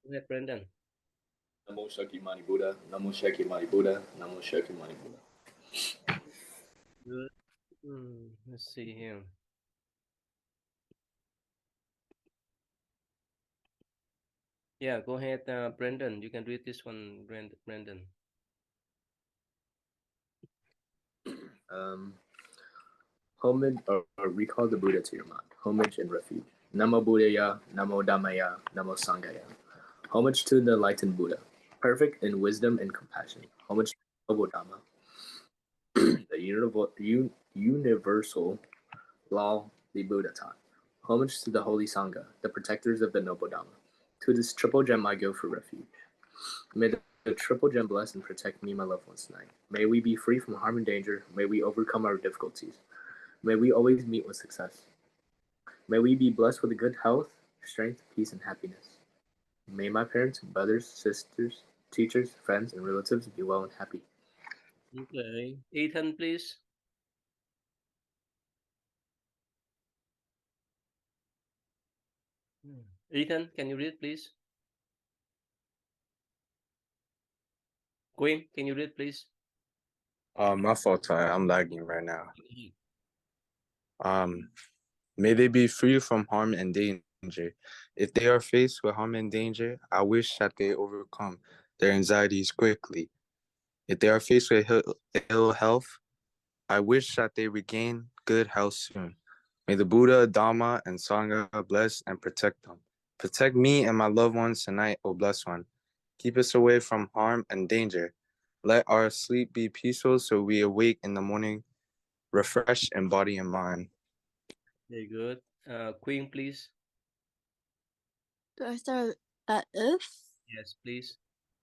Go ahead, Brendan. Namo Shakyamuni Buddha, Namo Shakyamuni Buddha, Namo Shakyamuni Buddha. Good. Let's see here. Yeah, go ahead, Brendan. You can read this one, Brendan. Um, Homage or recall the Buddha to your mind. Homage and refuge. Namo Buddhaya, Namo Dhammaya, Namo Sanghaya. Homage to the enlightened Buddha, perfect in wisdom and compassion. Homage to the noble Dhamma, the universal law the Buddha taught. Homage to the holy Sangha, the protectors of the noble Dhamma. To this triple gem I go for refuge. May the triple gem bless and protect me and my loved ones tonight. May we be free from harm and danger. May we overcome our difficulties. May we always meet with success. May we be blessed with good health, strength, peace, and happiness. May my parents, brothers, sisters, teachers, friends, and relatives be well and happy. Okay. Ethan, please. Ethan, can you read, please? Queen, can you read, please? My fault, Ty. I'm lagging right now. May they be free from harm and danger. If they are faced with harm and danger, I wish that they overcome their anxieties quickly. If they are faced with ill health, I wish that they regain good health soon. May the Buddha, Dhamma, and Sangha bless and protect them. Protect me and my loved ones tonight, O Blessed One. Keep us away from harm and danger. Let our sleep be peaceful so we awake in the morning refreshed in body and mind. Very good. Queen, please. Do I start at if? Yes, please.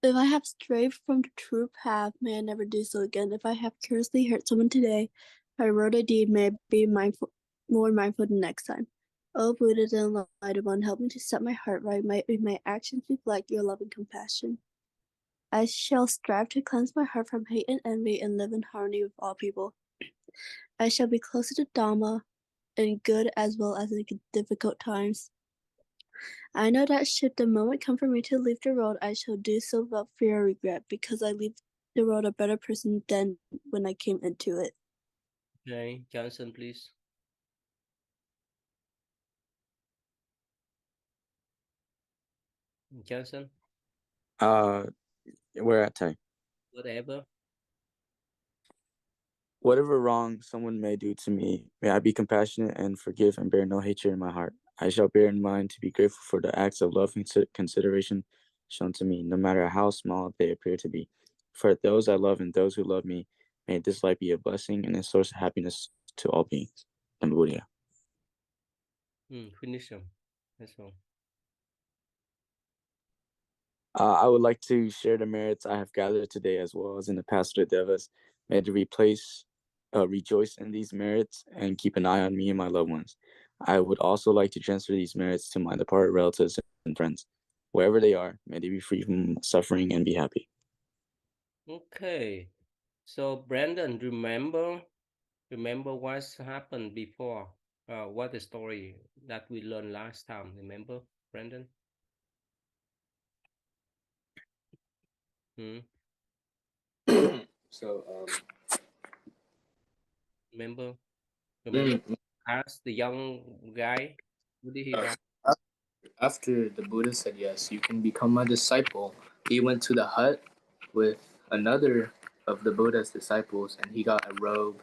If I have strayed from the true path, may I never do so again. If I have carelessly hurt someone today, by word or deed, may I be more mindful the next time. O Buddha, the Enlightened One, help me to set my heart right. May my actions reflect your love and compassion. I shall strive to cleanse my heart from hate and envy and live in harmony with all people. I shall be closer to Dhamma in good as well as in difficult times. I know that should the moment come for me to leave the world, I shall do so without fear or regret, because I leave the world a better person than when I came into it. Okay, Johnson, please. Johnson, Where at, Ty? whatever. Whatever wrong someone may do to me, may I be compassionate and forgive and bear no hatred in my heart. I shall bear in mind to be grateful for the acts of love and consideration shown to me, no matter how small they appear to be. For those I love and those who love me, may this life be a blessing and a source of happiness to all beings. And Buddha. Finish them. That's all. I would like to share the merits I have gathered today as well as in the past with the Devas. May to rejoice in these merits and keep an eye on me and my loved ones. I would also like to transfer these merits to my departed relatives and friends. Wherever they are, may they be free from suffering and be happy. Okay. So Brandon, remember what's happened before? What the story that we learned last time? Remember, Brandon? So, Remember? mm, Ask the young guy. What did he uh, ask? after the Buddha said yes, you can become my disciple, he went to the hut with another of the Buddha's disciples, and he got a robe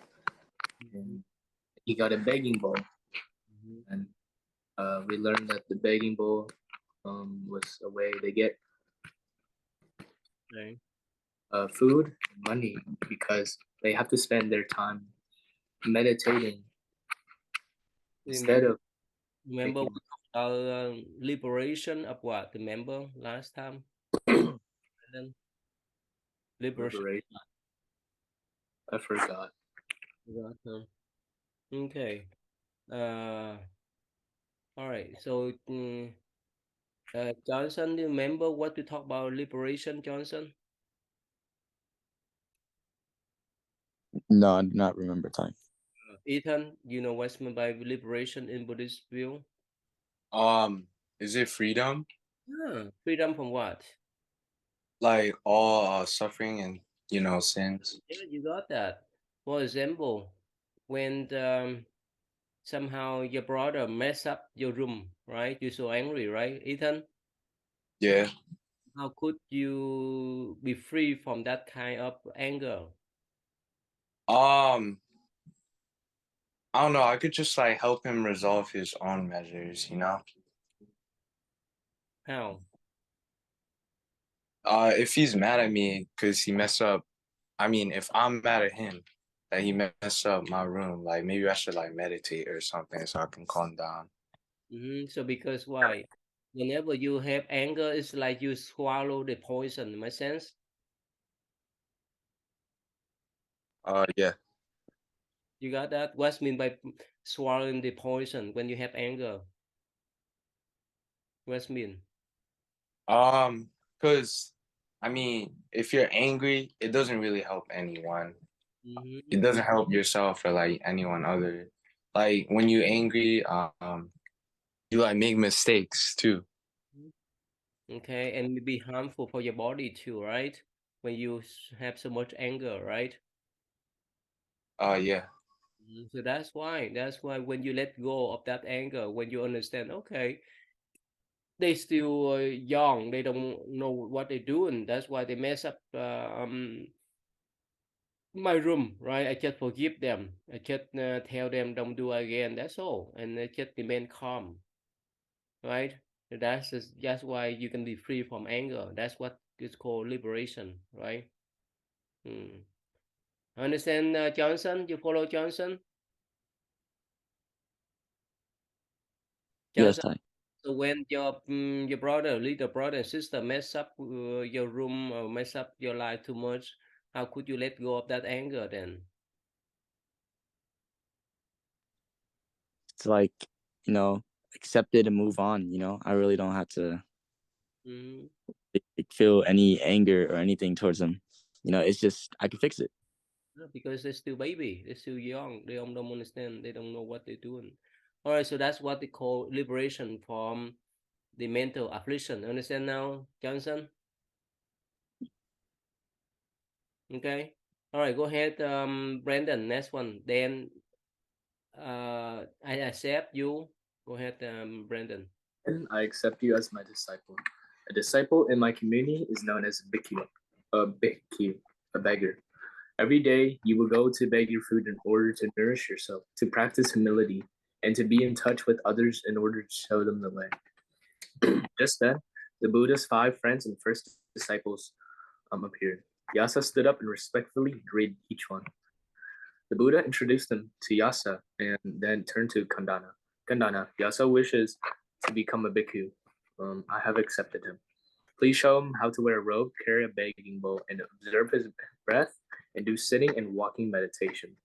and he got a begging bowl. And we learned that the begging bowl was a way they get Okay. food and money because they have to spend their time meditating instead of Remember making. liberation of what? Remember last time? Brandon? Liberation. Liberation. I forgot. Okay. All right. So, Johnson, do you remember what we talk about liberation, Johnson? No, I do not remember time. Ethan, you know what's meant by liberation in Buddhist view? Is it freedom? Freedom from what? Like all suffering and sins. Yeah, you got that. For example, when somehow your brother mess up your room, right? You're so angry, right, Ethan? Yeah. How could you be free from that kind of anger? I don't know. I could just like help him resolve his own measures. How? If he's mad at me because he messed up, I mean, if I'm mad at him that he messed up my room, like maybe I should like meditate or something so I can calm down. So because why? Whenever you have anger, it's like you swallow the poison, in my sense. Yeah. You got that? What's mean by swallowing the poison when you have anger? What's mean? Because I mean, if you're angry, it doesn't really help anyone. It Mm-hmm. doesn't help yourself or like anyone other. Like when you're angry, you like make mistakes too. Okay, and it be harmful for your body too, right? When you have so much anger, right? Yeah. So that's why when you let go of that anger, when you understand, okay, they still young, they don't know what they're doing. That's why they mess up my room, right? I just forgive them. I just tell them don't do again. That's all, and I just remain calm, right? That's why you can be free from anger. That's what is called liberation, right? Hmm. Understand, Johnson? You follow Johnson? Yes, Johnson. I. So when your brother, little brother and sister mess up your room or mess up your life too much, how could you let go of that anger then? It's like, accept it and move on. I really don't have to Mm, feel any anger or anything towards them. It's just I can fix it. because they're still baby, they're still young, they don't understand, they don't know what they're doing. All right, so that's what they call liberation from the mental affliction. Understand now, Johnson? Okay. All right, go ahead, Brandon. Next one. Then I accept you. Go ahead, Brandon. And I accept you as my disciple. A disciple in my community is known as a beggar. Every day you will go to beg your food in order to nourish yourself, to practice humility, and to be in touch with others in order to show them the way. Just then, the Buddha's 5 friends and first disciples appeared. Yasa stood up and respectfully greeted each one. The Buddha introduced them to Yasa and then turned to Kandana. Kandana, Yasa wishes to become a bhikkhu. I have accepted him. Please show him how to wear a robe, carry a begging bowl, and observe his breath, and do sitting and walking meditation.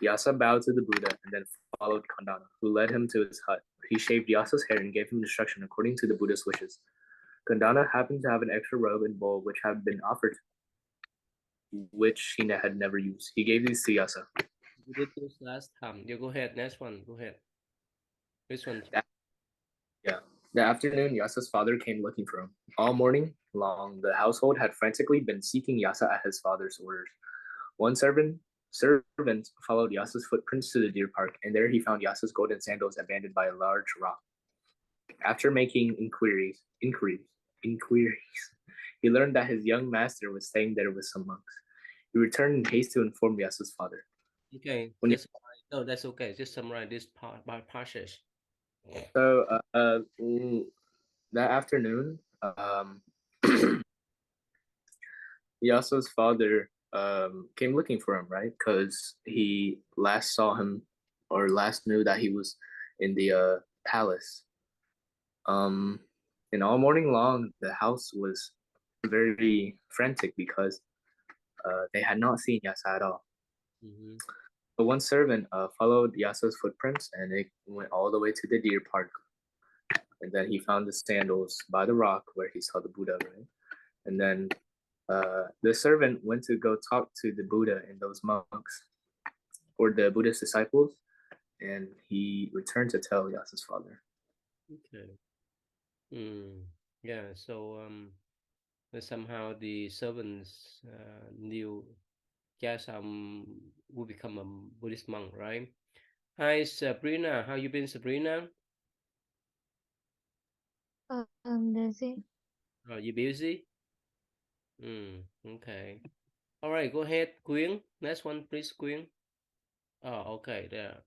Yasa bowed to the Buddha and then followed Kandana, who led him to his hut. He shaved Yasa's hair and gave him instruction according to the Buddha's wishes. Kandana happened to have an extra robe and bowl which had been offered, which he had never used. He gave these to Yasa. You did this last time. You go ahead. Next one. Go ahead. This one. Yeah. That afternoon, Yasa's father came looking for him. All morning long, the household had frantically been seeking Yasa at his father's orders. One servant followed Yasa's footprints to the deer park, and there he found Yasa's golden sandals abandoned by a large rock. After making inquiries, he learned that his young master was staying there with some monks. He returned in haste to inform Yasa's father. Okay. When Just no, that's okay. Just summarize this part by passage. so that afternoon, Yasa's father came looking for him, right? Because he last saw him or last knew that he was in the palace. Um, and all morning long, the house was very frantic because they had not seen Yasa at all. Mm-hmm. But one servant followed Yasa's footprints and it went all the way to the deer park. And then he found the sandals by the rock where he saw the Buddha, right? And then the servant went to go talk to the Buddha and those monks or the Buddhist disciples, and he returned to tell Yasa's father. Okay. Mm. Yeah, so but somehow the servants knew Jasam will become a Buddhist monk, right? Hi, Sabrina. How you been, Sabrina? I'm busy. Are you busy? Okay. All right, go ahead, Quyên. Next one, please, Quyên. Oh, okay, there.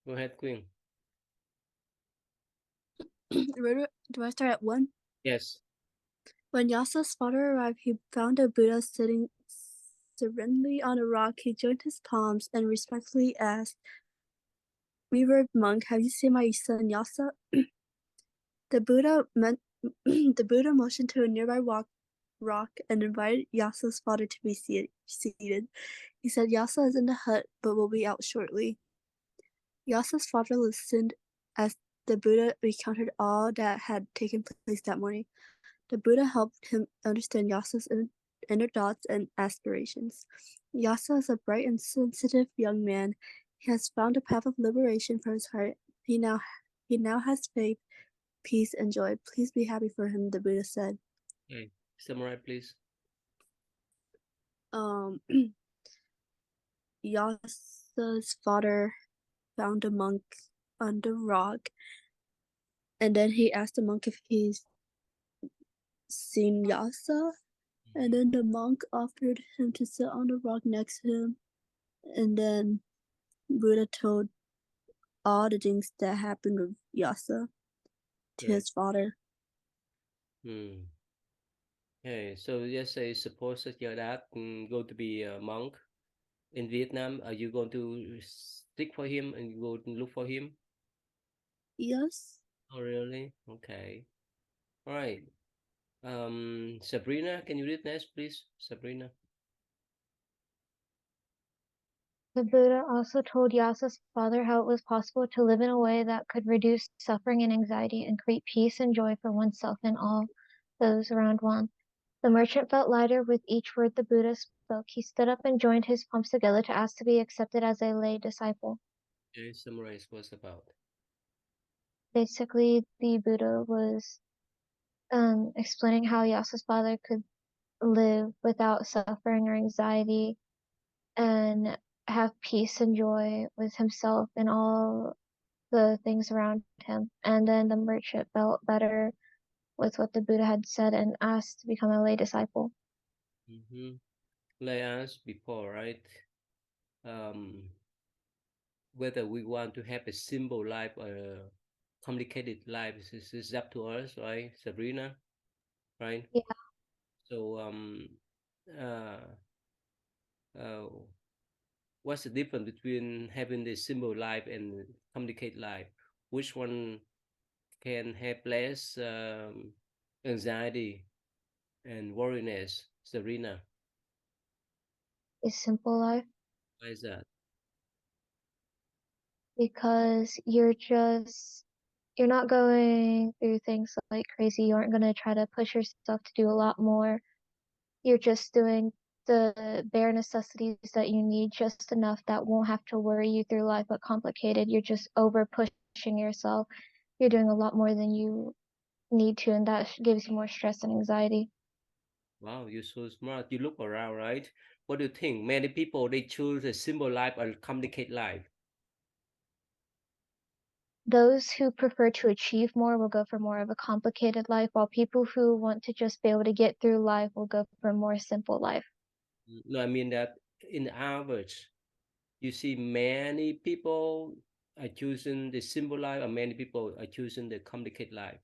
Go ahead, Quyên. Do I start at 1? Yes. When Yasa's father arrived, he found a Buddha sitting serenely on a rock. He joined his palms and respectfully asked, "Revered monk, have you seen my son Yasa?" The Buddha motioned to a nearby rock and invited Yasa's father to be seated. He said, "Yasa is in the hut, but will be out shortly." Yasa's father listened as the Buddha recounted all that had taken place that morning. The Buddha helped him understand Yasa's inner thoughts and aspirations. Yasa is a bright and sensitive young man. He has found a path of liberation for his heart. He now has faith, peace, and joy. Please be happy for him, the Buddha said. Okay. Summarize, please. Yasa's father found a monk on the rock, and then he asked the monk if he's seen Yasa, and then the monk offered him to sit on the rock next to him, and then Buddha told all the things that happened with Yasa to Right. his father. Okay, so just say suppose that your dad going to be a monk in Vietnam. Are you going to stick for him and you go to look for him? Yes. Oh, really? Okay. All right. Sabrina, can you read next, please? Sabrina. The Buddha also told Yasa's father how it was possible to live in a way that could reduce suffering and anxiety and create peace and joy for oneself and all those around one. The merchant felt lighter with each word the Buddha spoke. He stood up and joined his palms together to ask to be accepted as a lay disciple. Okay, summarize what's about. Basically, the Buddha was explaining how Yasa's father could live without suffering or anxiety and have peace and joy with himself and all the things around him. And then the merchant felt better with what the Buddha had said and asked to become a lay disciple. Like I asked before, right? Whether we want to have a simple life or a complicated life is up to us, right, Sabrina? Right? Yeah. So uh, uh, what's the difference between having the simple life and complicated life? Which one can have less anxiety and worriness, Sabrina? A simple life, Why is that? because you're not going through things like crazy. You aren't going to try to push yourself to do a lot more. You're just doing the bare necessities that you need, just enough that won't have to worry you through life, but complicated. You're just over pushing yourself. You're doing a lot more than you need to, and that gives you more stress and anxiety. Wow, you're so smart. You look around, right? What do you think? Many people they choose a simple life or complicated life. Those who prefer to achieve more will go for more of a complicated life, while people who want to just be able to get through life will go for a more simple life. No, I mean that in average, you see many people are choosing the simple life, or many people are choosing the complicated life.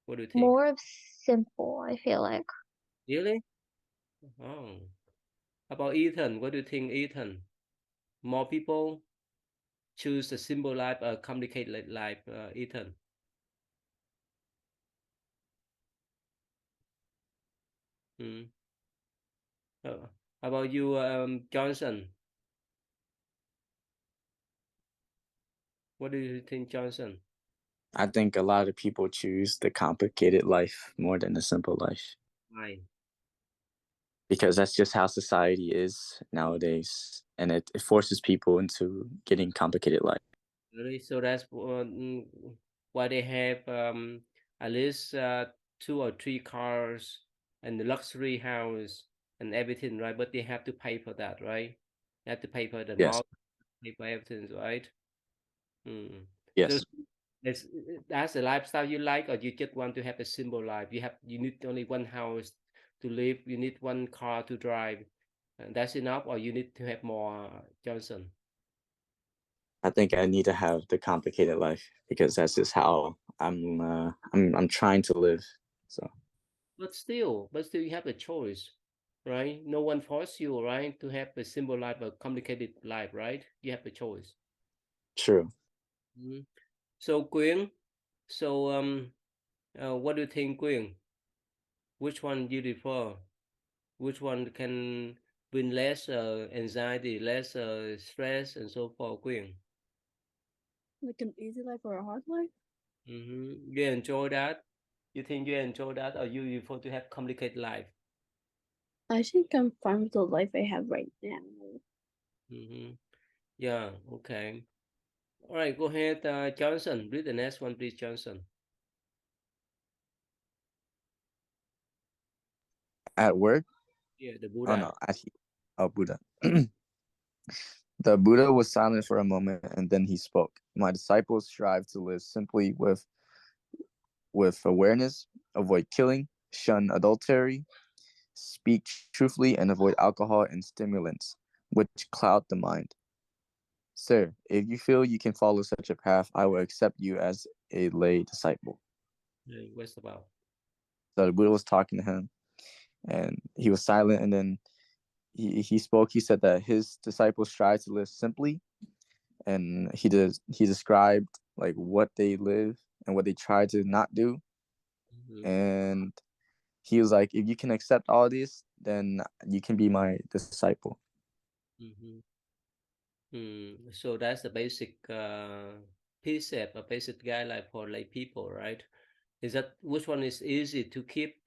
What do you think? More of simple, I feel like. Really? Oh. How about Ethan? What do you think, Ethan? More people choose a simple life or complicated life, Ethan? Hmm. How about you, Johnson? What do you think, Johnson? I think a lot of people choose the complicated life more than the simple life. Why? Because that's just how society is nowadays, and it forces people into getting complicated life. Really? So that's why they have at least 2 or 3 cars and the luxury house and everything, right? But they have to pay for that, right? They have to pay for the Yes. mortgage, pay for everything, right? Mm. So Yes. it's, that's the lifestyle you like, or you just want to have a simple life? You need only one house to live, you need one car to drive, and that's enough, or you need to have more, Johnson? I think I need to have the complicated life because that's just how I'm trying to live. So But still, you have a choice, right? No one force you, right, to have a simple life, a complicated life, right? You have a choice. true. Mhm. So, Quyên, so what do you think, Quyên? Which one do you prefer? Which one can bring less anxiety, less stress, and so forth, Quyên? Like an easy life or a hard life? You enjoy that? You think you enjoy that, or you prefer to have complicated life? I think I'm fine with the life I have right now. Mm-hmm. Yeah, okay. All right, go ahead, Johnson. Read the next one, please, Johnson. At work? Yeah, the Oh no, Buddha. oh Buddha. The Buddha was silent for a moment and then he spoke. My disciples strive to live simply with awareness, avoid killing, shun adultery, speak truthfully, and avoid alcohol and stimulants, which cloud the mind. Sir, if you feel you can follow such a path, I will accept you as a lay disciple. Yeah, what's about? So the Buddha was talking to him and he was silent and then he spoke. He said that his disciples strive to live simply and he described like what they live and what they try to not do. Mm-hmm. And he was like, if you can accept all this, then you can be my disciple. Mm-hmm. So that's the basic precept, a basic guideline for lay people, right? Is that which one is easy to keep,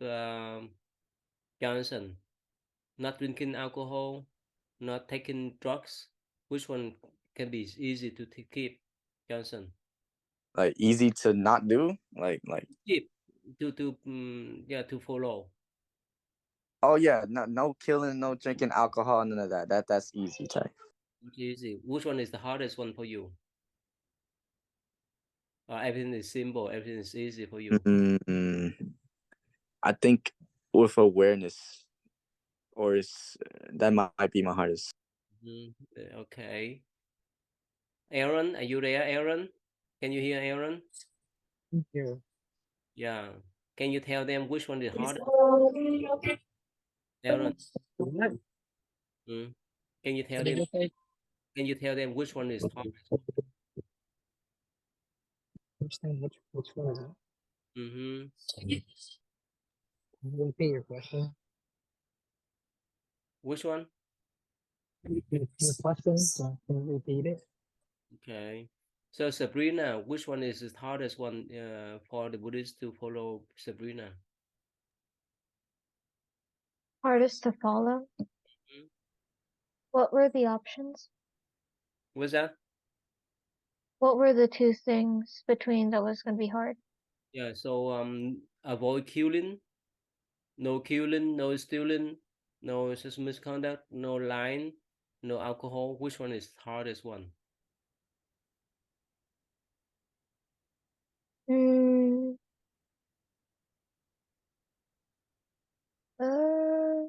Johnson? Not drinking alcohol, not taking drugs. Which one can be easy to keep, Johnson? Like easy to not do, like Keep yeah, to follow. oh yeah, no killing, no drinking alcohol, none of that. That's easy type. Which easy? Which one is the hardest one for you? Everything is simple. Everything is easy for you. I think with awareness, or is that might be my hardest. Okay. Aaron, are you there, Aaron? Can you hear Aaron? Yeah. Yeah. Can you tell them which one is hardest? Aaron, What? mm. Can you tell What did them? you say? Can you tell them which one is hardest? Understand which one is it? Mm-hmm. Can you repeat your question? Which one? Your question? Can you repeat it? Okay. So Sabrina, which one is the hardest one for the Buddhists to follow, Sabrina? Hardest to follow. Mhm. What were the options? What's that? What were the two things between that was going to be hard? Yeah, so avoid killing, no stealing, no sexual misconduct, no lying, no alcohol. Which one is hardest one? Mm, uh,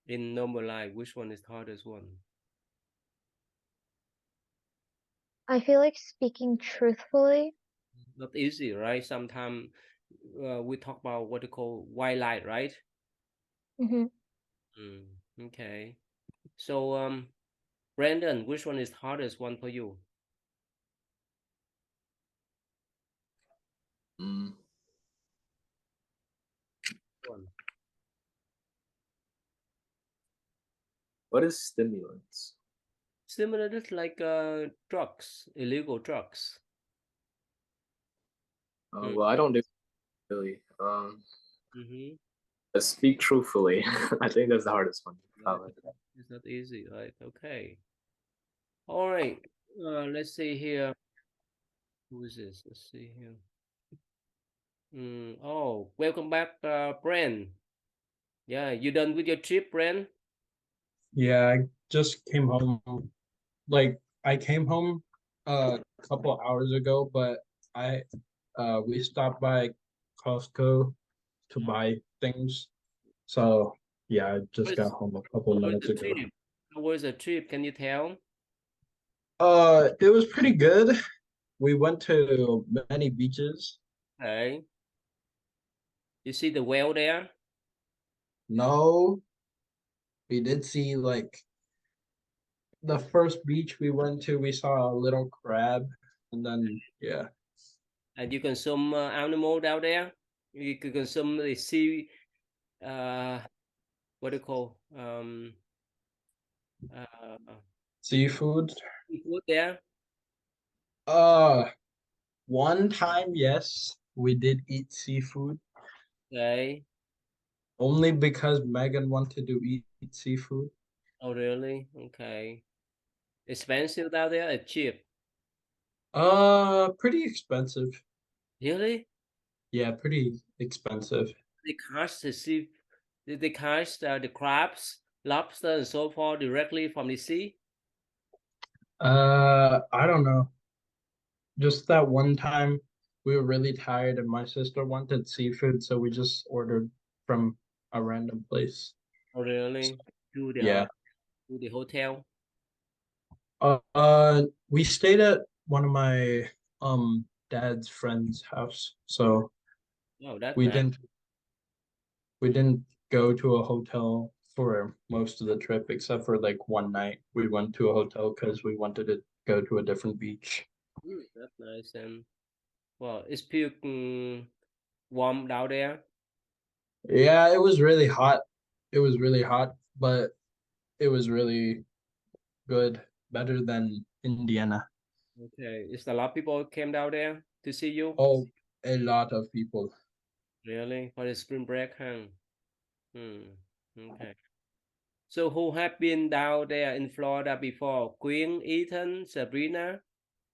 In normal life, which one is hardest one? I feel like speaking truthfully. Not easy, right? Sometimes we talk about what they call white light, right? Hmm. Okay. So Brandon, which one is hardest one for you? Mm. One. What is stimulants? Similar to like drugs, illegal drugs. Mm. Well, I don't do really. Mm-hmm. Speak truthfully. I think that's the hardest one. Probably. It's not easy, right? Okay. All right. Let's see here. Who is this? Let's see here. Oh, welcome back, Brent. Yeah, you done with your trip, Brent? Yeah, I just came home. Like I came home a couple hours ago, but I we stopped by Costco to buy things. So yeah, I just got home a couple How was minutes the ago. trip? How was the trip? Can you tell? It was pretty good. We went to many beaches. Okay. You see the whale there? No, we did see like the first beach we went to, we saw a little crab, and then yeah. And you consume animal down there? You can consume the sea, uh, what do you call, uh, Seafood. seafood there? Uh, one time, yes, we did eat seafood Okay. only because Megan wanted to eat seafood. Oh, really? Okay. Expensive down there or cheap? Pretty expensive. Really? Yeah, pretty expensive. They catch the sea, they catch the crabs, lobster, and so forth directly from the sea? I don't know. Just that one time we were really tired and my sister wanted seafood, so we just ordered from a random place. Oh, really? To Yeah. the hotel? We stayed at one of my dad's friend's house, so Oh, that's we nice. didn't we didn't go to a hotel for most of the trip except for like one night. We went to a hotel because we wanted to go to a different beach. That's nice. And well, it's still warm down there. Yeah, it was really hot. It was really hot, but it was really good, better than Indiana. Okay, is a lot of people came down there to see you? Oh, a lot of people. Really? For the spring break, huh? Hmm. Okay. So who have been down there in Florida before? Queen, Ethan, Sabrina,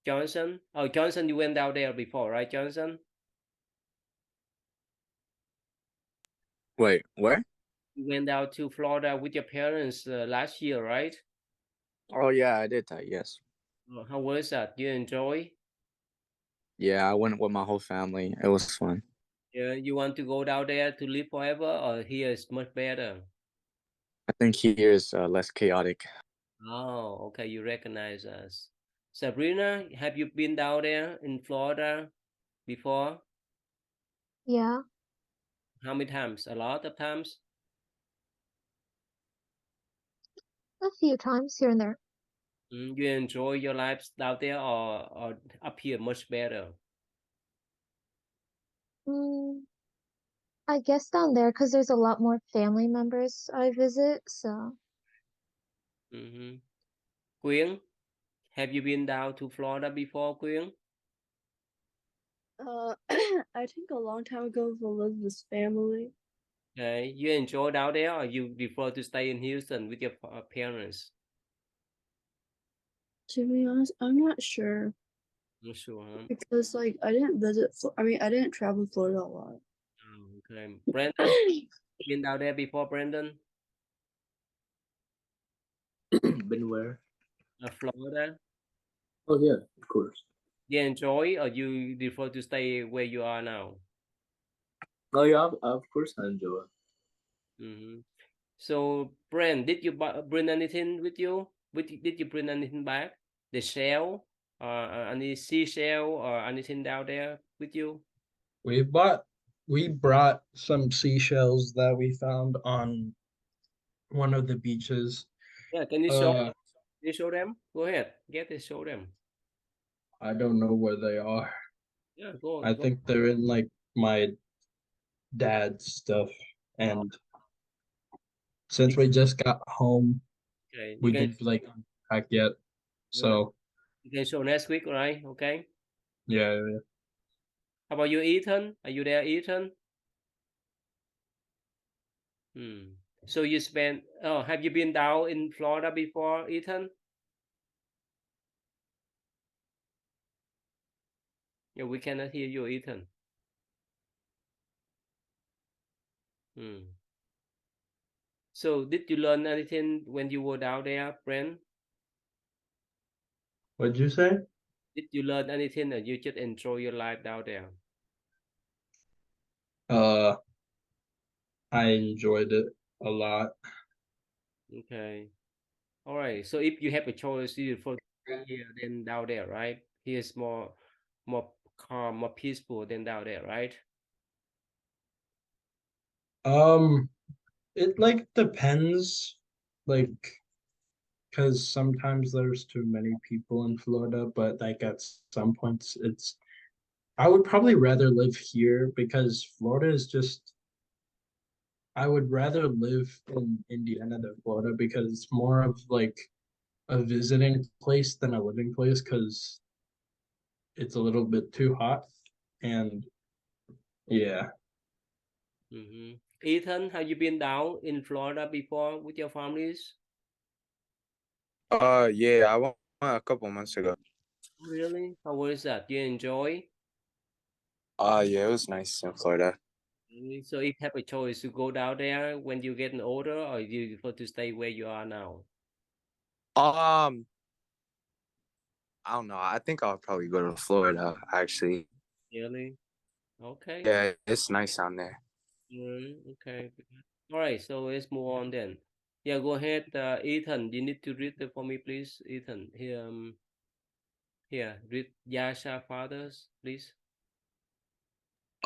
Johnson? Oh, Johnson, you went down there before, right, Johnson? Wait, where? You went down to Florida with your parents last year, right? Oh yeah, I did that. Yes. How was that? You enjoy? Yeah, I went with my whole family. It was fun. Yeah, you want to go down there to live forever, or here is much better? I think here is less chaotic. Oh, okay, you recognize us. Sabrina, have you been down there in Florida before? Yeah, How many times? A lot of times? a few times here and there. You enjoy your lives down there or up here much better? Mm, I guess down there because there's a lot more family members I visit, so Mm-hmm. Quyên, have you been down to Florida before, Quyên? I think a long time ago with Elizabeth's family. Okay, you enjoy down there or you prefer to stay in Houston with your parents? To be honest, I'm not sure Not sure, huh? because like I didn't visit. I didn't travel Florida a lot. Oh, okay. Brandon, been down there before, Brandon? Been where? Florida? Oh yeah, of course. You enjoy or you prefer to stay where you are now? Oh yeah, of course I enjoy it. Mm-hmm. So, Brand, did you bring anything with you? Did you bring anything back? The shell, any seashell or anything down there with you? We brought some seashells that we found on one of the beaches. Yeah, Uh, can you show them? Go ahead, get to show them. I don't know where they are. Yeah, go I go. think they're in like my dad's stuff. Oh, And since we just got home, okay, we didn't like unpack yet. yeah, So you can show next week, right? Okay. yeah, How about you, Ethan? Are you there, Ethan? So you spent, oh, have you been down in Florida before, Ethan? Yeah, we cannot hear you, Ethan. So did you learn anything when you were down there, Brent? What'd you say? Did you learn anything or you just enjoy your life down there? I enjoyed it a lot. Okay. All right. So if you have a choice, you for here than down there, right? Here's more calm, more peaceful than down there, right? It like depends, like, because sometimes there's too many people in Florida, but like at some points it's I would probably rather live here because Florida is just I would rather live in Indiana than Florida because it's more of like a visiting place than a living place because it's a little bit too hot and yeah. Ethan, have you been down in Florida before with your families? Yeah, I went a couple months ago. Really? How was that? You enjoy? Yeah, it was nice in Florida. So if you have a choice to go down there when you get older, or you prefer to stay where you are now? Um, I don't know. I think I'll probably go to Florida, actually. Really? Okay. Yeah, it's nice down there. Okay. All right. So let's move on then. Yeah, go ahead, Ethan. You need to read it for me, please, Ethan. Here, read Yasha fathers, please.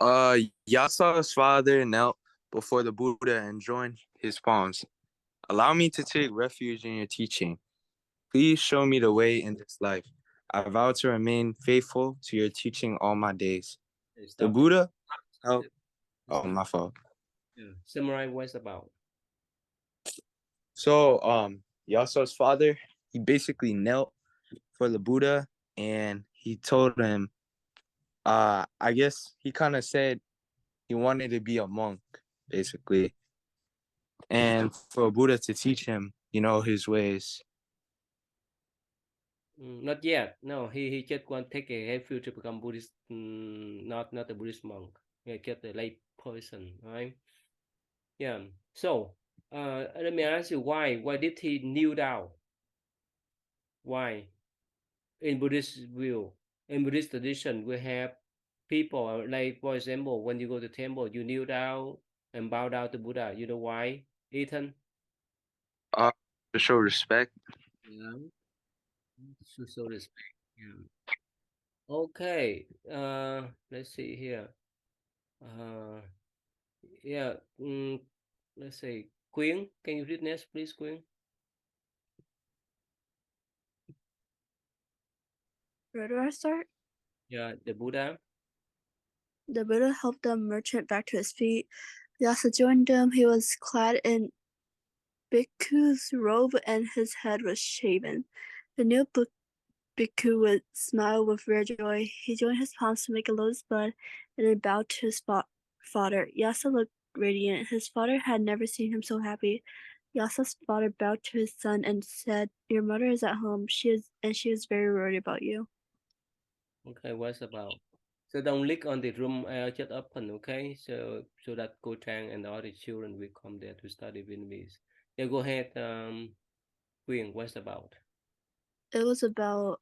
Yasa's father knelt before the Buddha and joined his palms. Allow me to take refuge in your teaching. Please show me the way in this life. I vow to remain faithful to your teaching all my days. Hey, The stop. Buddha. Oh, Stop. my fault. Yeah. Summarize what's about. So, Yasa's father, he basically knelt for the Buddha and he told him, I guess he kind of said he wanted to be a monk, basically, and for Buddha to teach him, his ways. Not yet. No, he just want to take a refuge to become Buddhist. Not a Buddhist monk. Yeah, just a lay person, right? Yeah. So, let me ask you why? Why did he kneel down? Why? In Buddhist view, in Buddhist tradition, we have people like, for example, when you go to temple, you kneel down and bow down to Buddha. You know why, Ethan? Uh, to show respect. Yeah, so respect. Yeah. Okay. Let's see here. Uh, yeah. Let's see. Quyên, can you read next, please, Quyên? Where do I start? Yeah, the Buddha. The Buddha helped the merchant back to his feet. Yasa joined him. He was clad in bhikkhu's robe and his head was shaven. The new bhikkhu would smile with rare joy. He joined his palms to make a lotus bud and then bowed to his father. Yasa looked radiant. His father had never seen him so happy. Yasa's father bowed to his son and said, "Your mother is at home. She is very worried about you." Okay, what's about? So don't click on the room just open, okay? So that Cô Trang and all the children will come there to study Vietnamese. Yeah, go ahead, Quyên, what's about? It was about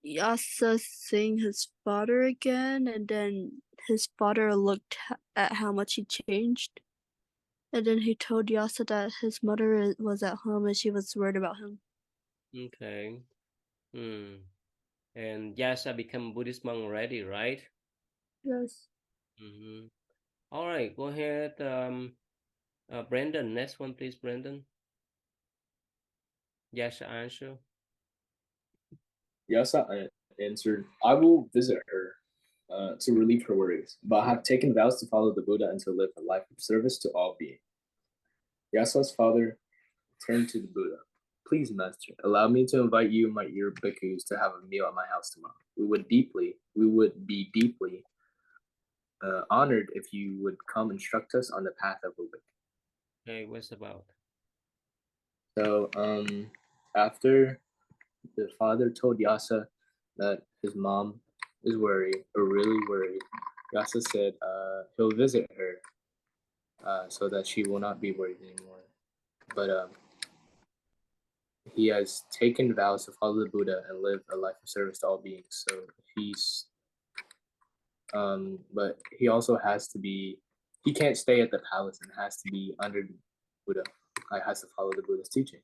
Yasa seeing his father again, and then his father looked at how much he changed. And then he told Yasa that his mother was at home and she was worried about him. Okay. Hmm. And Yasa become Buddhist monk already, right? Yes. Mm-hmm. All right, go ahead, Brandon. Next one, please, Brandon. Yasa answer. Yasa answered, I will visit her to relieve her worries, but I have taken vows to follow the Buddha and to live a life of service to all beings. Yasa's father turned to the Buddha. Please, Master, allow me to invite you and my ear bhikkhus to have a meal at my house tomorrow. We would be deeply honored if you would come instruct us on the path of awakening. Okay, what's about? So after the father told Yasa that his mom is worried or really worried, Yasa said he'll visit her so that she will not be worried anymore. But he has taken vows to follow the Buddha and live a life of service to all beings. So he's but he also has to be, he can't stay at the palace and has to be under Buddha. Like has to follow the Buddha's teaching.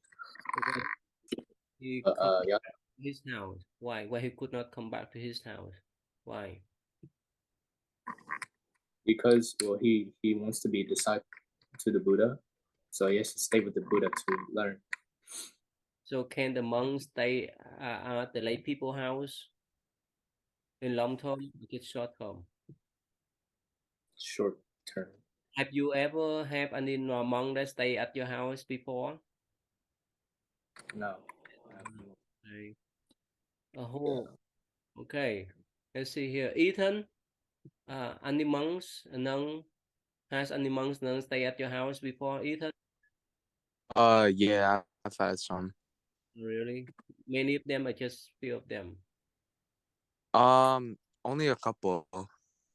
He Yeah, his house. Why? Why he could not come back to his house? Why? because well he wants to be a disciple to the Buddha, so he has to stay with the Buddha to learn. So can the monks stay at the lay people house in long term or just short term? Short term. Have you ever have any monk that stay at your house before? No. Okay. Oh, okay. Let's see here. Ethan, any monks, nun, has any monks, nun stay at your house before, Ethan? Yeah, I've had some. Really? Many of them or just few of them? Only a couple.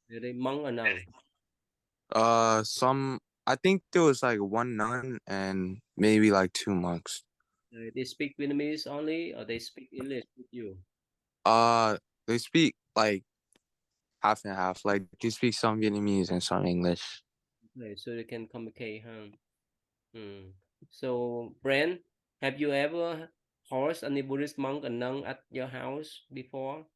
Really? Monk or nun? Some. I think there was like one nun and maybe like two monks. They speak Vietnamese only or they speak English with you? They speak like half and half. Like they speak some Vietnamese and some English. Okay, so they can communicate, huh? Hmm. So, Brent, have you ever housed any Buddhist monk or nun at your house before?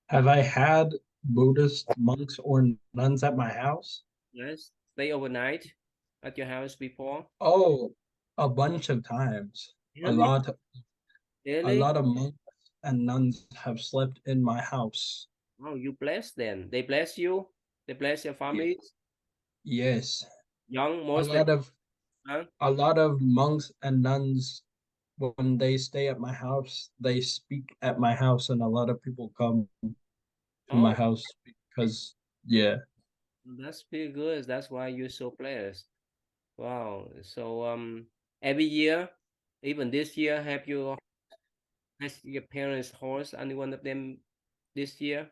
Have I had Buddhist monks or nuns at my house? Yes. Stay overnight at your house before? Oh, a bunch of times. A Really? lot a Really? lot of monks and nuns have slept in my house. Oh, you bless them. They bless you. They bless your families. Yes. Young, A most of them, lot of huh? a lot of monks and nuns, when they stay at my house, they speak at my house, and a lot of people come to my Oh, house because, yeah. that's pretty good. That's why you're so blessed. Wow. So every year, even this year, has your parents host any one of them this year?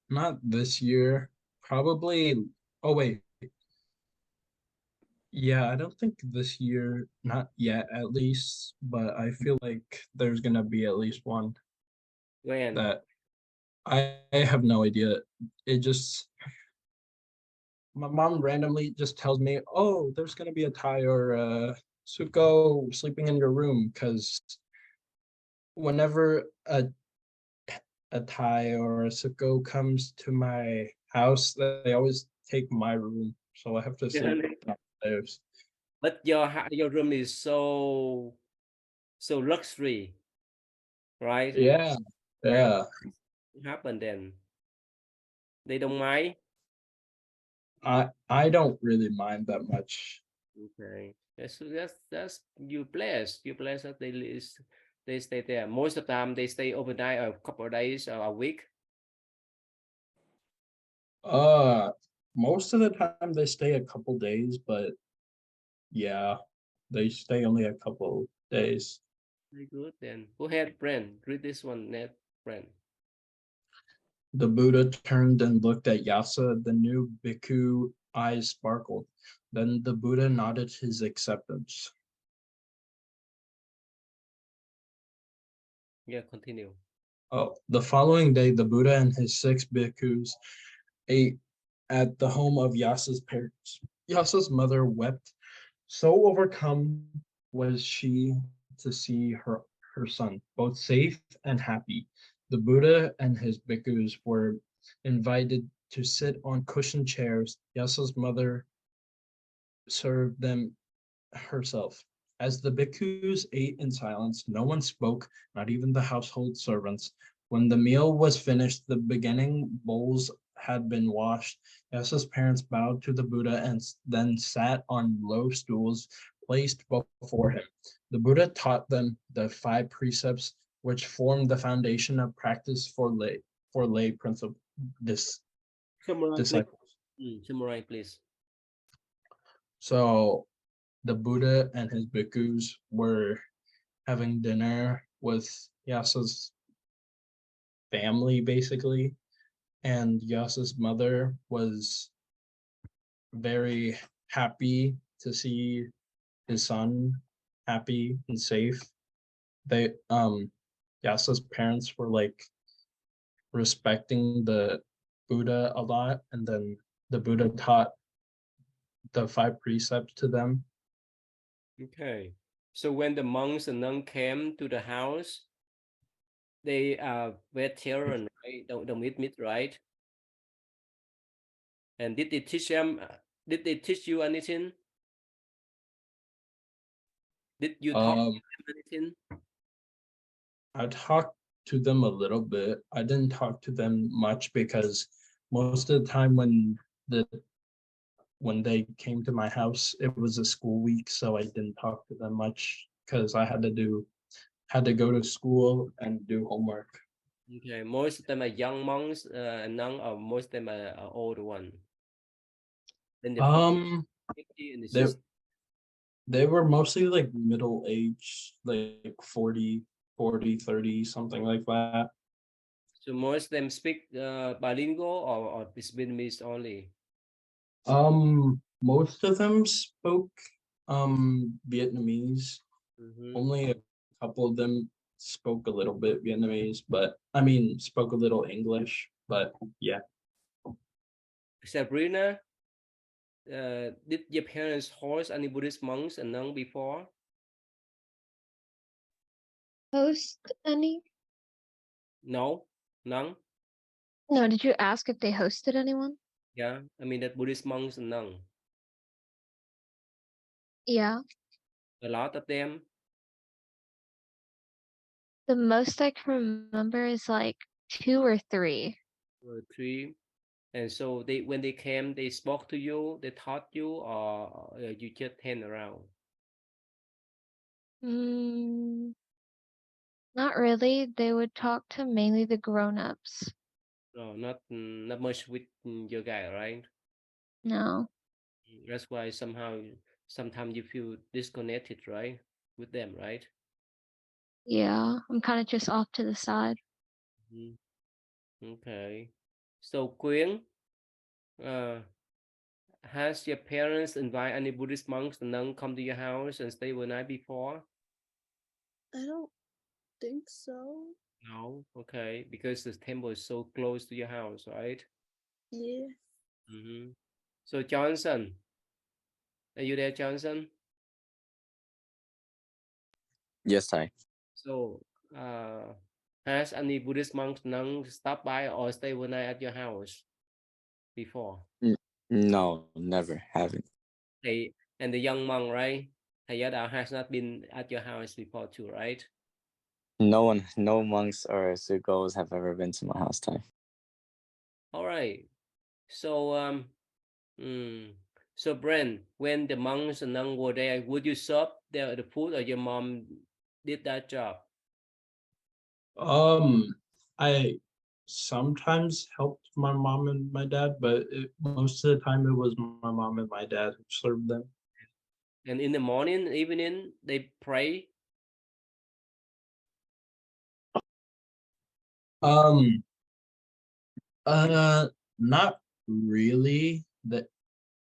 Not this year. Probably. Oh wait. Yeah, I don't think this year, not yet at least, but I feel like there's gonna be at least one When? that I have no idea. It just My mom randomly just tells me, "Oh, there's gonna be a Thai or Suko sleeping in your room," because whenever a Thai or a Suko comes to my house, they always take my room, so I have to sleep Really? downstairs. But your room is so luxury, right? Yeah, Right. yeah. What happened then? They don't mind? I don't really mind that much. Okay. That's you blessed. You blessed that they stay there. Most of the time they stay overnight or a couple of days or a week. Uh, most of the time they stay a couple days, but yeah, they stay only a couple days. Very good then. Go ahead, Brent. Read this one, Ned. Brent. The Buddha turned and looked at Yasa. The new bhikkhu eyes sparkled. Then the Buddha nodded his acceptance. Yeah, continue. Oh, the following day, the Buddha and his 6 bhikkhus ate at the home of Yasa's parents. Yasa's mother wept. So overcome was she to see her son, both safe and happy. The Buddha and his bhikkhus were invited to sit on cushioned chairs. Yasa's mother served them herself. As the bhikkhus ate in silence, no one spoke, not even the household servants. When the meal was finished, the beginning bowls had been washed. Yasa's parents bowed to the Buddha and then sat on low stools placed before him. The Buddha taught them the 5 precepts which formed the foundation of practice for lay principle Summarize, please. disciples. Summarize, please. So the Buddha and his bhikkhus were having dinner with Yasa's family, basically, and Yasa's mother was very happy to see his son happy and safe. They Yasa's parents were like respecting the Buddha a lot, and then the Buddha taught the 5 precepts to them. Okay. So when the monks and nuns came to the house, they are veteran, right? Don't eat meat, right? And did they teach them? Did they teach you anything? Did you talk to Um, them anything? I talked to them a little bit. I didn't talk to them much because most of the time when they came to my house, it was a school week, so I didn't talk to them much because I had to go to school and do homework. Okay, most of them are young monks, and none of most of them are old one. Then the 50 and the They 60. they were mostly like middle age, like 40, 30, something like that. So most of them speak bilingual or Vietnamese only. Most of them spoke Vietnamese. Only a couple of them spoke a little bit Vietnamese, but I mean spoke a little English, but yeah. Sabrina, did your parents host any Buddhist monks and nuns before? Host any? No, none. No, did you ask if they hosted anyone? Yeah, I mean that Buddhist monks and nuns. Yeah. A lot of them. The most I can remember is like 2 or 3. Three. And so they when they came, they spoke to you, they taught you, or you just hang around. Mm, not really. They would talk to mainly the grown-ups. No, not much with your guy, right? No. That's why sometimes you feel disconnected, right, with them, right? Yeah, I'm kind of just off to the side. Mhm. Okay. So Quyên, uh, has your parents invite any Buddhist monks and nuns come to your house and stay one night before? I don't think so. No. Okay, because the temple is so close to your house, right? Yeah. So Johnson, are you there, Johnson? Yes, I. So, has any Buddhist monks nuns stop by or stay one night at your house before? No, never. Haven't. They and the young monk, right? Thầy giáo đạo has not been at your house before too, right? No one, no monks or sugos have ever been to my house time. All right. So so Brent, when the monks and nuns were there, would you serve the food or your mom did that job? I sometimes helped my mom and my dad, but most of the time it was my mom and my dad who served them. And in the morning, evening, they pray. Um, Not really. That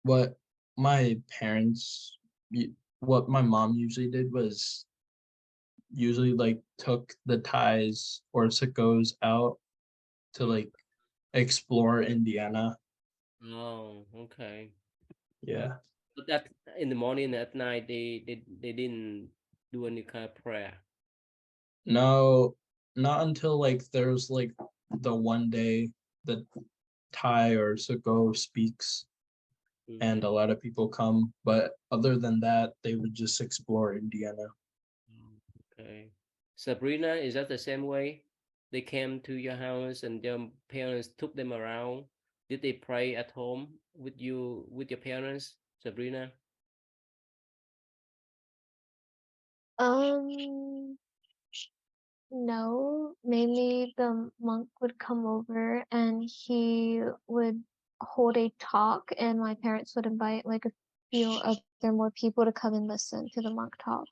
what my parents, what my mom usually did was usually like took the ties or sickos out to like explore Indiana. Oh, okay. Yeah. But that in the morning, at night, they didn't do any kind of prayer. No, not until like there's like the one day that Thai or Siko speaks and a lot of people come. But other than that, they would just explore Indiana. Okay. Sabrina, is that the same way? They came to your house and your parents took them around. Did they pray at home with you, with your parents, Sabrina? Um, No, mainly the monk would come over and he would hold a talk, and my parents would invite like a few other more people to come and listen to the monk talk.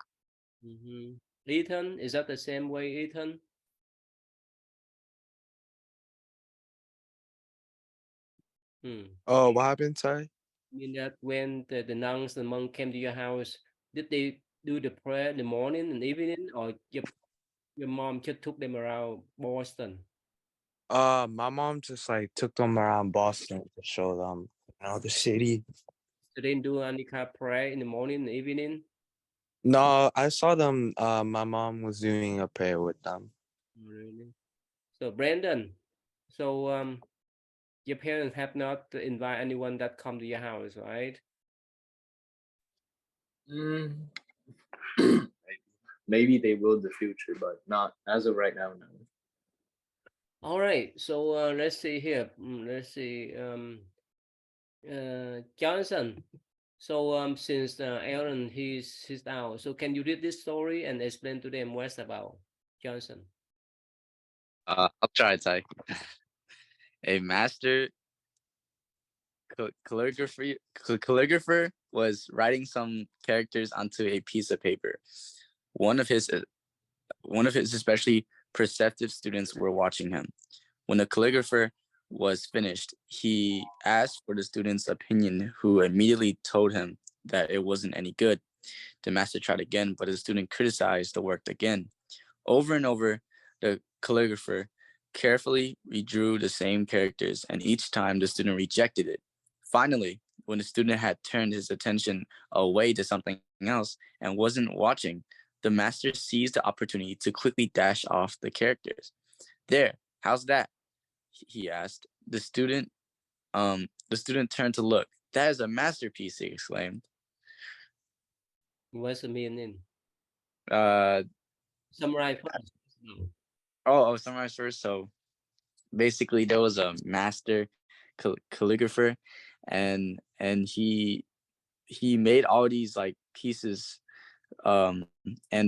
Ethan, is that the same way, Ethan? Oh, what happened, Ty? Mean that when the nuns and monk came to your house, did they do the prayer in the morning and evening, or your mom just took them around Boston? My mom just like took them around Boston to show them, the city. So they didn't do any kind of prayer in the morning and evening? No, I saw them. My mom was doing a prayer with them. Oh, really? So Brandon, so your parents have not invite anyone that come to your house, right? Mm, maybe they will in the future, but not as of right now. No. All right. So let's see here. Let's see. Johnson. So since Aaron he's out, so can you read this story and explain to them what's about, Johnson? I'll try, Ty. A master calligrapher was writing some characters onto a piece of paper. One of his one of his especially perceptive students were watching him. When the calligrapher was finished, he asked for the student's opinion, who immediately told him that it wasn't any good. The master tried again, but the student criticized the work again. Over and over, the calligrapher carefully redrew the same characters, and each time the student rejected it. Finally, when the student had turned his attention away to something else and wasn't watching, the master seized the opportunity to quickly dash off the characters. There, how's that? He asked. The student turned to look. That is a masterpiece, he exclaimed. What's the meaning? Uh, Summarize first. No. I'll summarize first. So basically, there was a master calligrapher, and he made all these like pieces, and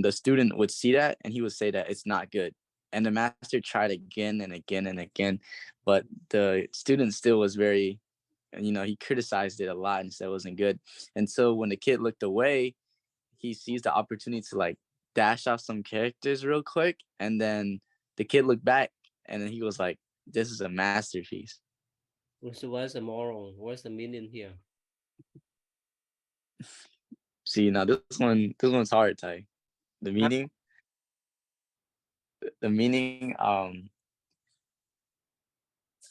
the student would see that and he would say that it's not good, and the master tried again and again and again, but the student still was very, he criticized it a lot and said it wasn't good. And so when the kid looked away, he sees the opportunity to like dash off some characters real quick, and then the kid looked back and then he was like, this is a masterpiece. So what's the moral? What's the meaning here? See, now this one's hard, Ty. The meaning, the meaning, I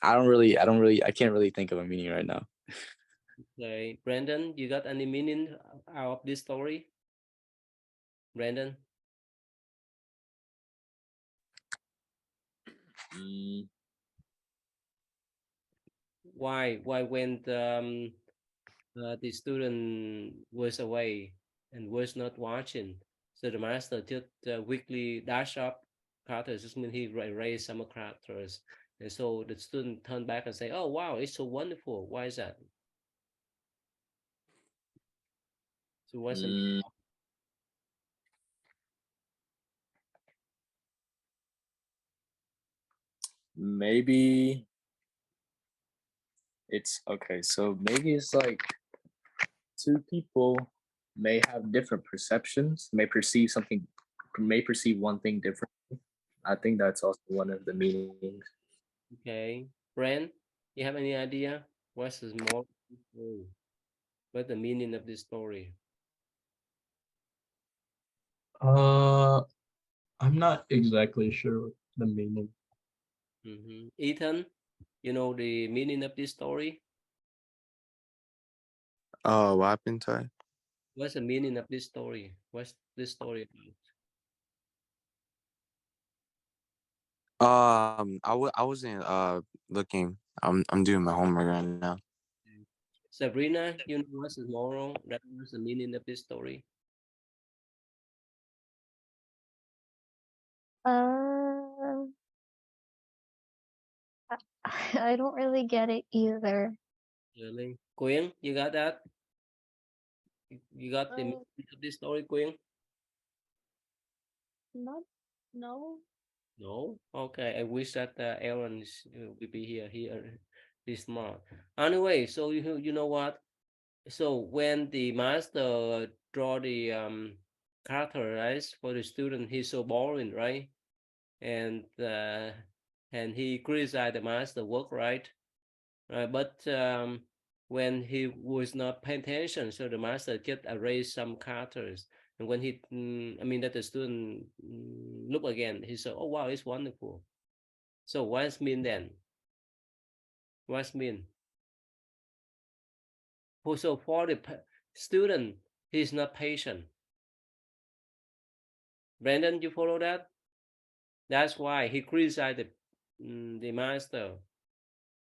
can't really think of a meaning right now. Okay, Brandon, you got any meaning out of this story? Brandon? Mm, Why when the student was away and was not watching, so the master just weekly dash up characters, just mean he erased some characters, and so the student turned back and say, oh wow, it's so wonderful. Why is that? So what's the mm, maybe it's okay. So maybe it's like two people may have different perceptions, may perceive one thing differently. I think that's also one of the meanings. okay, Brand, you have any idea what's the more what's the meaning of this story? Uh, I'm not exactly sure the meaning. Ethan, you know the meaning of this story? Oh, what happened, Ty? What's the meaning of this story? What's this story about? I wasn't looking. I'm doing my homework right now. Sabrina, you know what's the moral? That was the meaning of this story. Uh, I don't really get it either. Really? Quyên, you got that? You got the Uh, meaning of this story, Quyên? not, no. No? Okay, I wish that Aaron will be here this month. Anyway, so you know what? So when the master draw the character, right, for the student, he's so boring, right? And he criticized the master work, right? But when he was not paying attention, so the master just erased some characters. And when I mean that the student look again, he said, "Oh wow, it's wonderful." So what's mean then? What's mean? So for the student, he's not patient. Brandon, you follow that? That's why he criticized the master.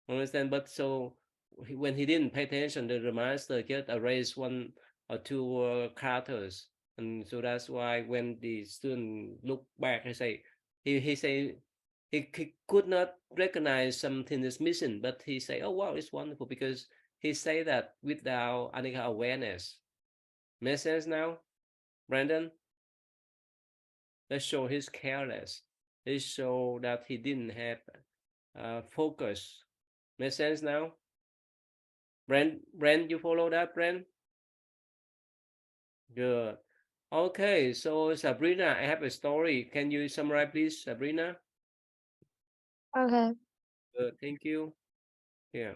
Understand? But so when he didn't pay attention, the master just erased one or two characters, and so that's why when the student look back, he say he could not recognize something is missing, but he say, "Oh wow, it's wonderful," because he say that without any awareness. Make sense now, Brandon? That show he's careless. It show that he didn't have focus. Make sense now? Brand, you follow that, Brand? Good. Okay, so Sabrina, I have a story. Can you summarize, please, Sabrina? Okay. Good, thank you. Yeah.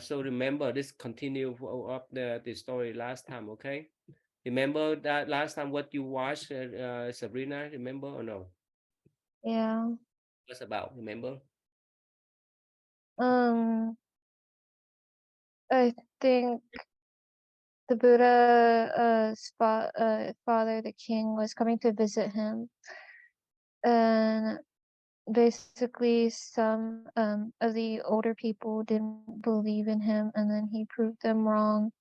So remember this continue of the story last time, okay? Remember that last time what you watched, Sabrina? Remember or no? Yeah. What's about? Remember? Um, I think the Buddha's father, the king, was coming to visit him, and basically some of the older people didn't believe in him, and then he proved them wrong.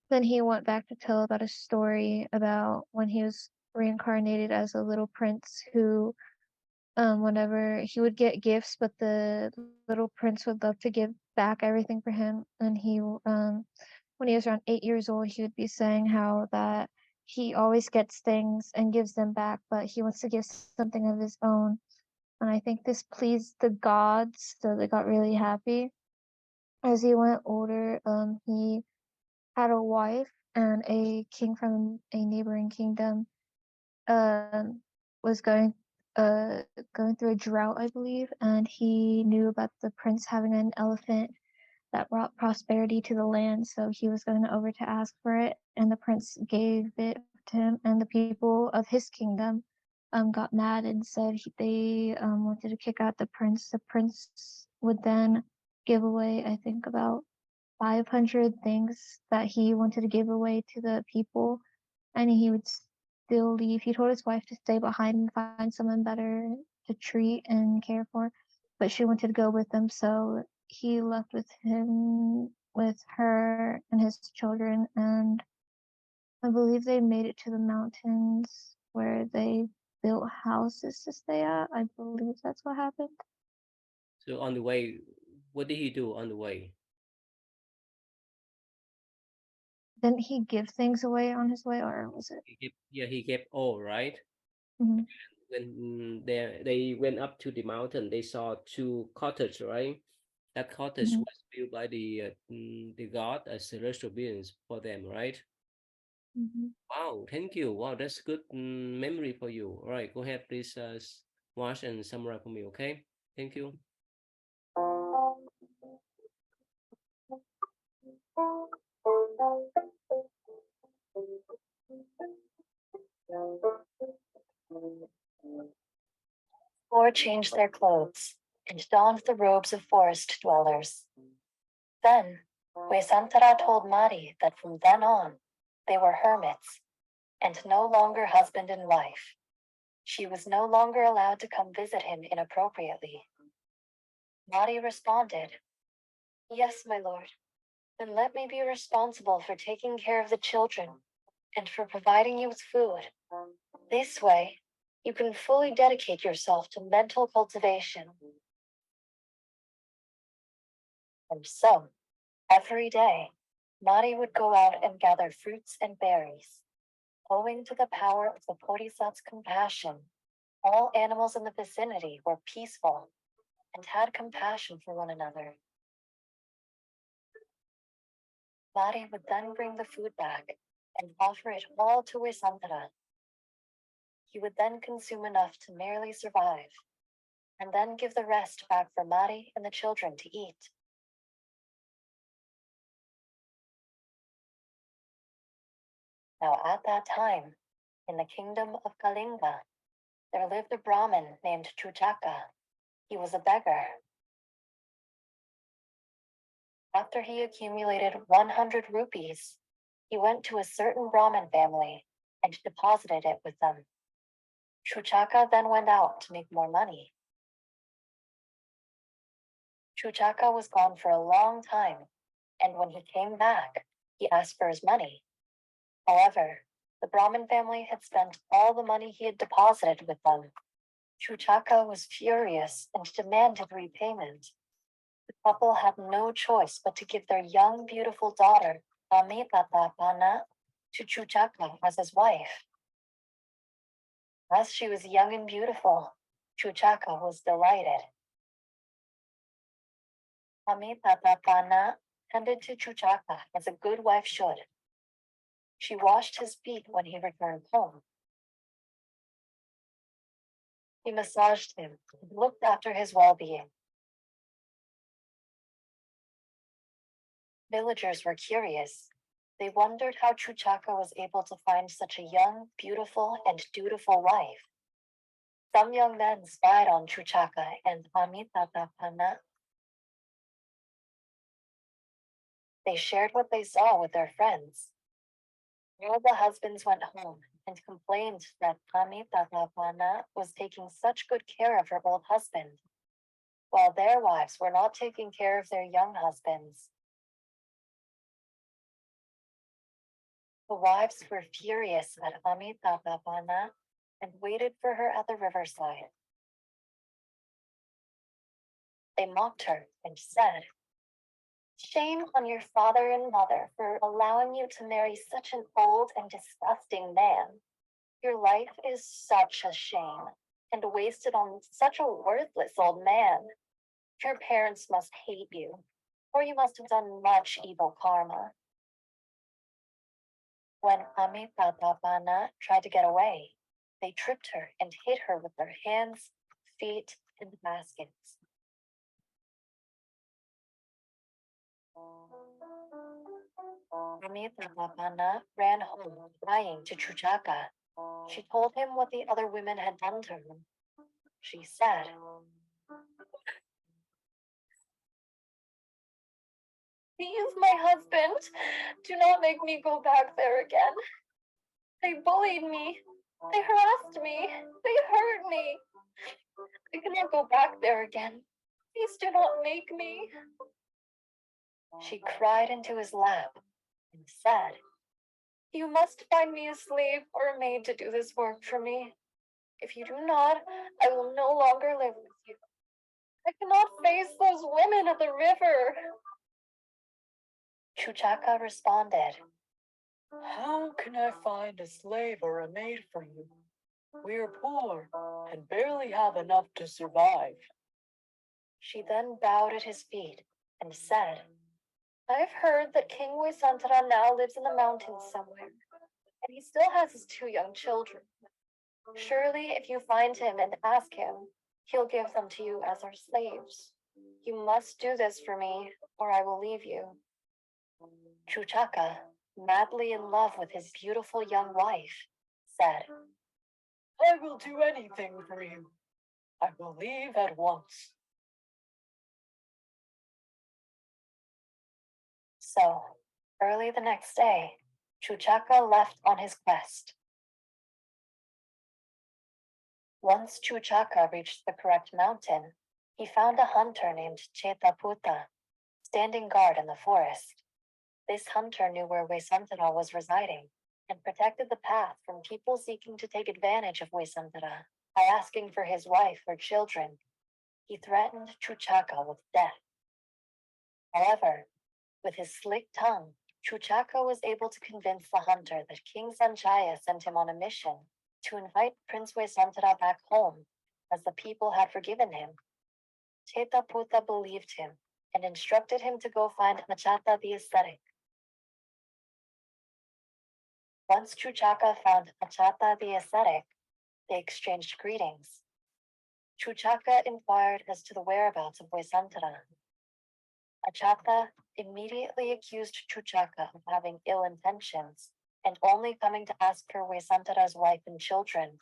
Then he went back to tell about a story about when he was reincarnated as a little prince who, whenever he would get gifts, but the little prince would love to give back everything for him, and when he was around 8 years old, he would be saying how that he always gets things and gives them back, but he wants to give something of his own. And I think this pleased the gods, so they got really happy. As he went older, he had a wife, and a king from a neighboring kingdom um, was uh, going through a drought, I believe, and he knew about the prince having an elephant that brought prosperity to the land. So he was going over to ask for it, and the prince gave it to him. And the people of his kingdom got mad and said they wanted to kick out the prince. The prince would then give away, I think, about 500 things that he wanted to give away to the people, and he would still leave. He told his wife to stay behind and find someone better to treat and care for, but she wanted to go with him, so he left with her and his children, and I believe they made it to the mountains where they built houses to stay at. I believe that's what happened. So on the way, what did he do on the way? Didn't he give things away on his way, or was it? He gave all, right? Mhm. When they went up to the mountain, they saw two cottages, right? That cottage Mhm. was built by the god as celestial beings for them, right? Mhm. Wow, thank you. Wow, that's good memory for you. All right, go ahead, please watch and summarize for me, okay? Thank you. Four changed their clothes and donned the robes of forest dwellers. Then Huesantara told Mari that from then on they were hermits and no longer husband and wife. She was no longer allowed to come visit him inappropriately. Mari responded, "Yes, my lord, then let me be responsible for taking care of the children and for providing you with food. This way, you can fully dedicate yourself to mental cultivation." And so, every day, Mari would go out and gather fruits and berries. Owing to the power of the Bodhisattva's compassion, All animals in the vicinity were peaceful and had compassion for one another. Mari would then bring the food back and offer it all to Vesantara. He would then consume enough to merely survive, and then give the rest back for Mari and the children to eat. Now at that time, in the kingdom of Kalinga, there lived a Brahmin named Chuchaka. He was a beggar. After he accumulated 100 rupees, he went to a certain Brahmin family and deposited it with them. Chuchaka then went out to make more money. Chuchaka was gone for a long time, and when he came back, he asked for his money. However, the Brahmin family had spent all the money he had deposited with them. Chuchaka was furious and demanded repayment. The couple had no choice but to give their young, beautiful daughter, Amitatapana, to Chuchaka as his wife. As she was young and beautiful, Chuchaka was delighted. Amitatapana tended to Chuchaka as a good wife should. She washed his feet when he returned home. He massaged him and looked after his well-being. Villagers were curious. They wondered how Chuchaka was able to find such a young, beautiful, and dutiful wife. Some young men spied on Chuchaka and Amitatapana. They shared what they saw with their friends. All the husbands went home and complained that Amitatapana was taking such good care of her old husband, while their wives were not taking care of their young husbands. The wives were furious at Amitatapana and waited for her at the riverside. They mocked her and said, "Shame on your father and mother for allowing you to marry such an old and disgusting man. Your life is such a shame and wasted on such a worthless old man. Your parents must hate you, or you must have done much evil karma." When Amitatapana tried to get away, they tripped her and hit her with their hands, feet, and baskets. Amitabhana ran home crying to Chuchaka. She told him what the other women had done to him. She said, "Leave my husband. Do not make me go back there again. They bullied me. They harassed me. They hurt me. I cannot go back there again. Please do not make me." She cried into his lap and said, "You must find me a slave or a maid to do this work for me. If you do not, I will no longer live with you. I cannot face those women at the river." Chuchaka responded, "How can I find a slave or a maid for you? We are poor and barely have enough to survive." She then bowed at his feet and said, "I've heard that King Vesantara now lives in the mountains somewhere, and he still has his 2 young children. Surely if you find him and ask him, he'll give them to you as our slaves. You must do this for me, or I will leave you." Chuchaka, madly in love with his beautiful young wife, said, "I will do anything for you. I will leave at once." So, early the next day, Chuchaka left on his quest. Once Chuchaka reached the correct mountain, he found a hunter named Chetaputa standing guard in the forest. This hunter knew where Vesantara was residing and protected the path from people seeking to take advantage of Vesantara by asking for his wife or children. He threatened Chuchaka with death. However, with his slick tongue, Chuchaka was able to convince the hunter that King Sanjaya sent him on a mission to invite Prince Vesantara back home, as the people had forgiven him. Chetaputta believed him and instructed him to go find Achata the ascetic. Once Chuchaka found Achata the ascetic, they exchanged greetings. Chuchaka inquired as to the whereabouts of Vesantara. Achata immediately accused Chuchaka of having ill intentions and only coming to ask for Vesantara's wife and children.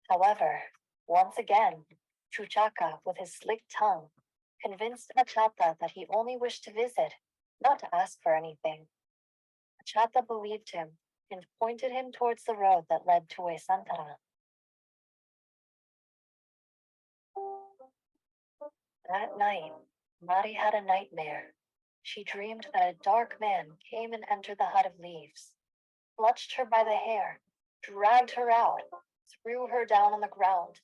However, once again, Chuchaka, with his slick tongue, convinced Achata that he only wished to visit, not to ask for anything. Achata believed him and pointed him towards the road that led to Vesantara. That night, Mari had a nightmare. She dreamed that a dark man came and entered the hut of leaves, clutched her by the hair, dragged her out, threw her down on the ground,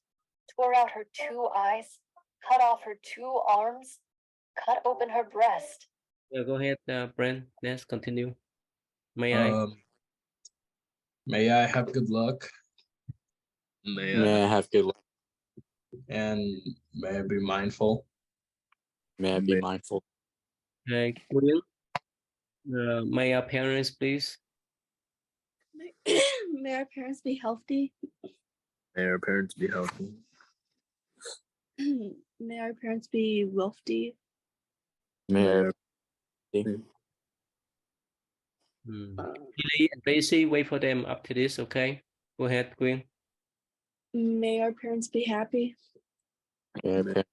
tore out her 2 eyes, cut off her 2 arms, cut open her breast. Yeah, go ahead, Brent. Let's continue. May I? May I have good luck, May I have good luck. and may I be mindful. May I be mindful. Queen, may our parents please? May our parents be healthy. May our parents be healthy. May our parents be wealthy. May May our our- Lily and Tracy, wait for them after this, okay? Go ahead, Queen. May our parents be happy. may our parents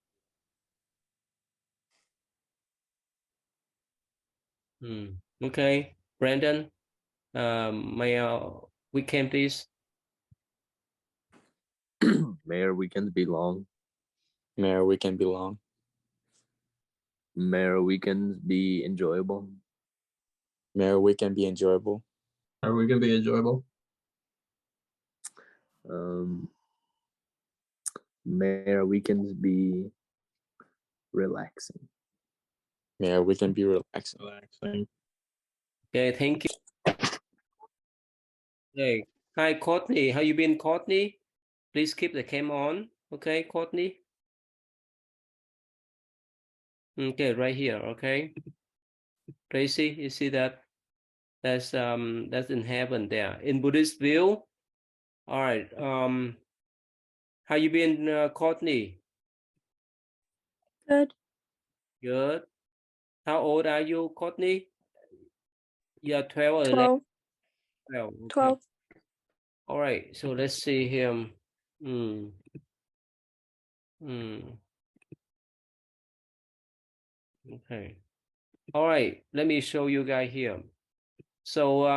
Okay, Brandon, may our weekend please? May our weekends be long. may our weekend be long. May our weekends be enjoyable. May our weekend be enjoyable. Are we gonna be enjoyable? May our weekends be relaxing. May our weekend be relaxing. Relaxing. Okay, thank you. Okay, hi Courtney, how you been, Courtney? Please keep the camera on, okay, Courtney? Okay, right here, okay. Tracy, you see that? That's in heaven there. In Buddhist view. All right. How you been, Courtney? Good. Good. How old are you, Courtney? You're 12 or 11? 12. 12. Okay. 12. All right. So let's see here. Okay. All right. Let me show you guys here. So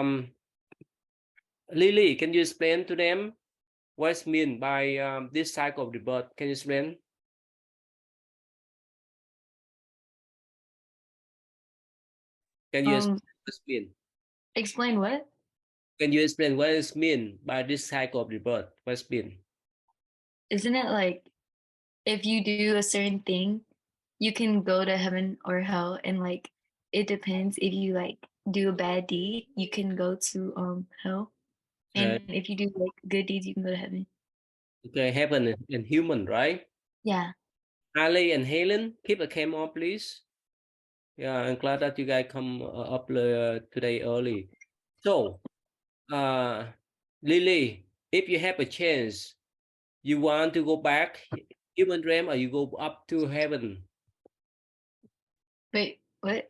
Lily, can you explain to them what's meant by this cycle of the birth? Can you explain? Can you explain what's mean? Explain what? Can you explain what is mean by this cycle of the birth? What's mean? Isn't it like if you do a certain thing, you can go to heaven or hell, and like it depends. If you like do a bad deed, you can go to hell, Okay. and if you do like good deeds, you can go to heaven. Okay, heaven and human, right? Yeah. Ali and Helen, keep the camera on, please. Yeah, I'm glad that you guys come up today early. So, Lily, if you have a chance, you want to go back human realm or you go up to heaven? Wait, what?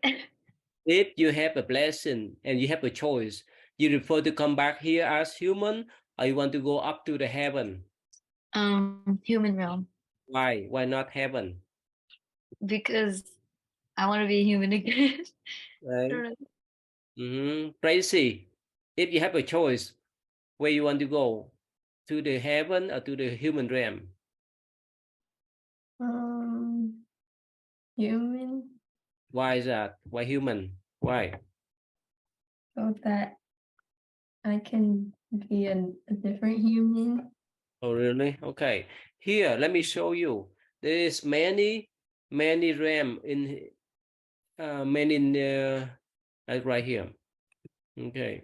If you have a blessing and you have a choice, you prefer to come back here as human or you want to go up to the heaven? Human realm, Why? Why not heaven? because I want to be a human again. I Right. don't know. Tracy, if you have a choice, where you want to go? To the heaven or to the human realm? Human, Why is that? Why human? Why? so that I can be a different human. Oh, really? Okay. Here, let me show you. There is many realm in like right here. Okay.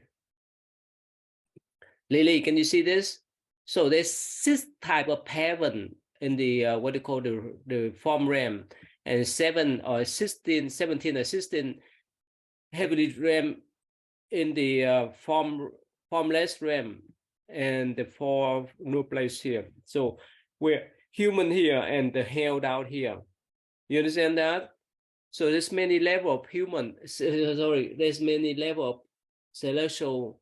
Lily, can you see this? So there's 6 type of heaven in the what they call the form realm, and 7 or 16, 17 or 16 heavenly realm in the formless realm, and the 4 no place here. So we're human here and the hell down here. You understand that? So there's many level of human. Sorry, there's many level of celestial